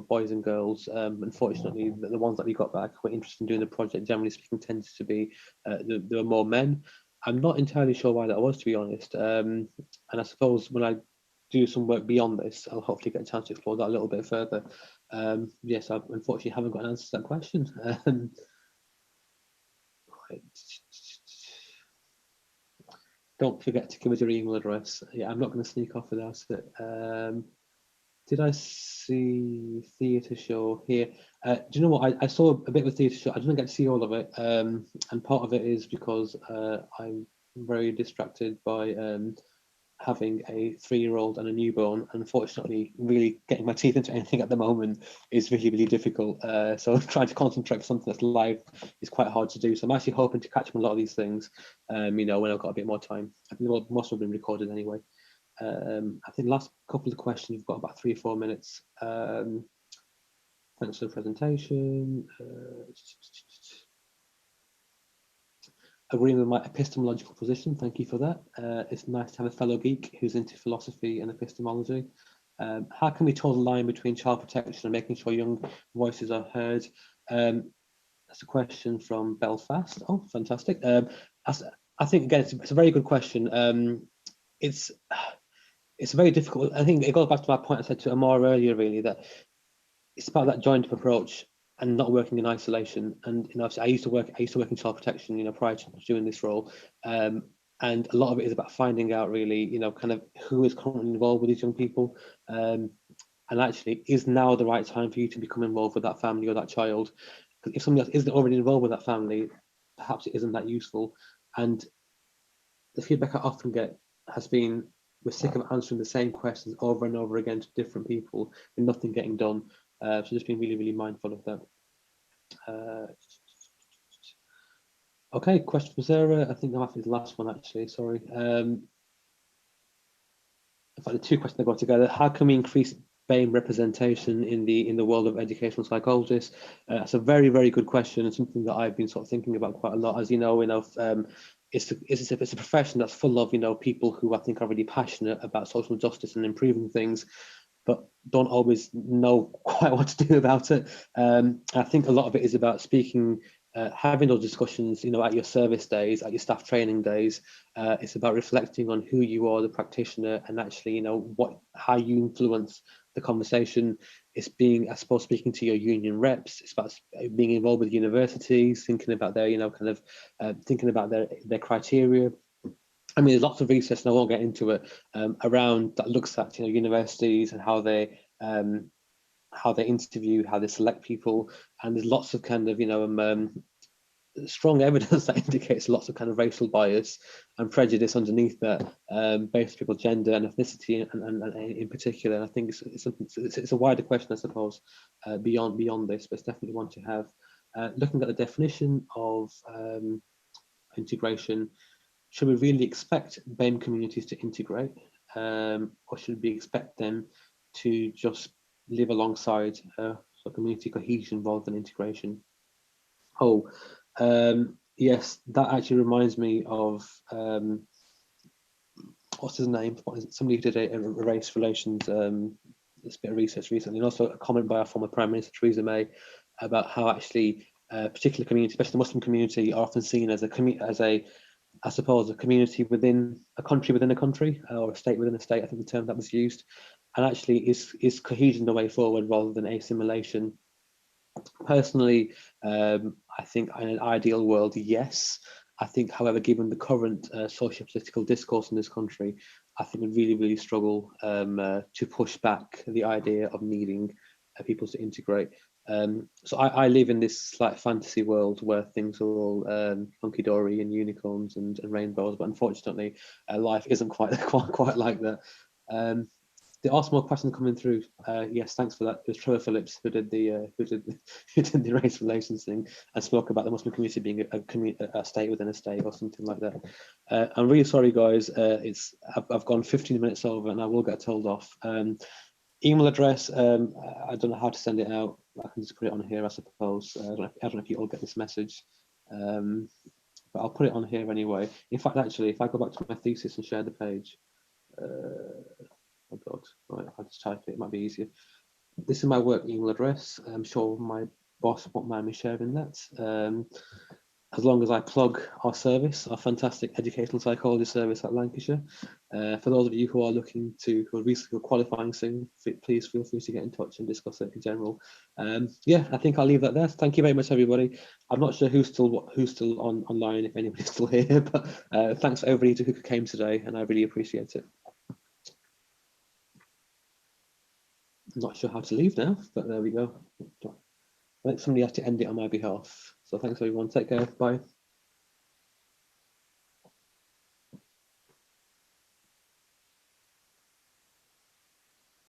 boys and girls. Unfortunately, the ones that we got back who were interested in doing the project, generally speaking, tended to be there were more men. I'm not entirely sure why that was, to be honest. And I suppose when I do some work beyond this, I'll hopefully get a chance to explore that a little bit further. Yes, I unfortunately haven't got an answer to that question. Right. Don't forget to give us your email address. Yeah, I'm not going to sneak off without it. Did I see theatre show here? Do you know what? I saw a bit of a theatre show. I didn't get to see all of it, and part of it is because I'm very distracted by having a 3-year-old and a newborn. Unfortunately, really getting my teeth into anything at the moment is really, really difficult. So trying to concentrate for something that's live is quite hard to do. So I'm actually hoping to catch up on a lot of these things, when I've got a bit more time. I think most have been recorded anyway. I think last couple of questions, you've got about 3 or 4 minutes. Thanks for the presentation. Agreeing with my epistemological position, thank you for that. It's nice to have a fellow geek who's into philosophy and epistemology. How can we toe the line between child protection and making sure young voices are heard? That's a question from Belfast. Oh, fantastic. I think, again, it's a very good question. It's very difficult. I think it goes back to my point I said to Amar earlier, really, that it's about that joint approach. and not working in isolation. And I used to work in child protection, prior to doing this role. And a lot of it is about finding out really, kind of who is currently involved with these young people. And actually, is now the right time for you to become involved with that family or that child? Because if somebody else isn't already involved with that family, perhaps it isn't that useful. And the feedback I often get has been, we're sick of answering the same questions over and over again to different people and nothing getting done. So just being really, really mindful of that. Okay, question from Sarah. I think that might be the last one, actually. Sorry. In fact, the two questions that go together. How can we increase BAME representation in the world of educational psychologists? That's a very, very good question, and something that I've been sort of thinking about quite a lot. As you know, it's a profession that's full of people who I think are really passionate about social justice and improving things, but don't always know quite what to do about it. I think a lot of it is about speaking, having those discussions, at your service days, at your staff training days. It's about reflecting on who you are, the practitioner, and actually, how you influence the conversation. It's being, I suppose, speaking to your union reps. It's about being involved with universities, thinking about their, thinking about their criteria. I mean, there's lots of research, and I won't get into it, around that looks at universities and how they interview, how they select people, and there's lots of kind of strong evidence that indicates lots of kind of racial bias and prejudice underneath that, based on people's gender and ethnicity, and in particular. And I think it's a wider question, I suppose, beyond this, but it's definitely one to have. Looking at the definition of integration. Should we really expect BAME communities to integrate, or should we expect them to just live alongside community cohesion rather than integration? Oh, yes, that actually reminds me of what's his name? Somebody who did a race relations this bit of research recently, and also a comment by our former Prime Minister Theresa May about how actually particular communities, especially the Muslim community, are often seen as I suppose, a community within a country within a country, or a state within a state. I think the term that was used, and actually is cohesion the way forward rather than assimilation. Personally, I think in an ideal world, yes. I think, however, given the current socio-political discourse in this country, I think we really, really struggle to push back the idea of needing people to integrate. So I live in this slight fantasy world where things are all hunky-dory and unicorns and rainbows, but unfortunately, life isn't quite like that. There are some more questions coming through. Yes, thanks for that. It was Trevor Phillips who did the race relations thing and spoke about the Muslim community being a state within a state or something like that. I'm really sorry, guys. I've gone 15 minutes over and I will get told off. Email address. I don't know how to send it out. I can just put it on here, I suppose. I don't know if you all get this message. But I'll put it on here anyway. In fact, actually, if I go back to my thesis and share the page. Oh God, right, I'll just type it, it might be easier. This is my work email address. I'm sure my boss won't mind me sharing that. As long as I plug our service, our fantastic educational psychology service at Lancashire. For those of you who are looking who are recently qualifying soon, please feel free to get in touch and discuss it in general. Yeah, I think I'll leave that there. Thank you very much, everybody. I'm not sure who's still online, if anybody's still here, but thanks for everybody who came today, and I really appreciate it. I'm not sure how to leave now, but there we go. I think somebody has to end it on my behalf. So thanks everyone, take care, bye.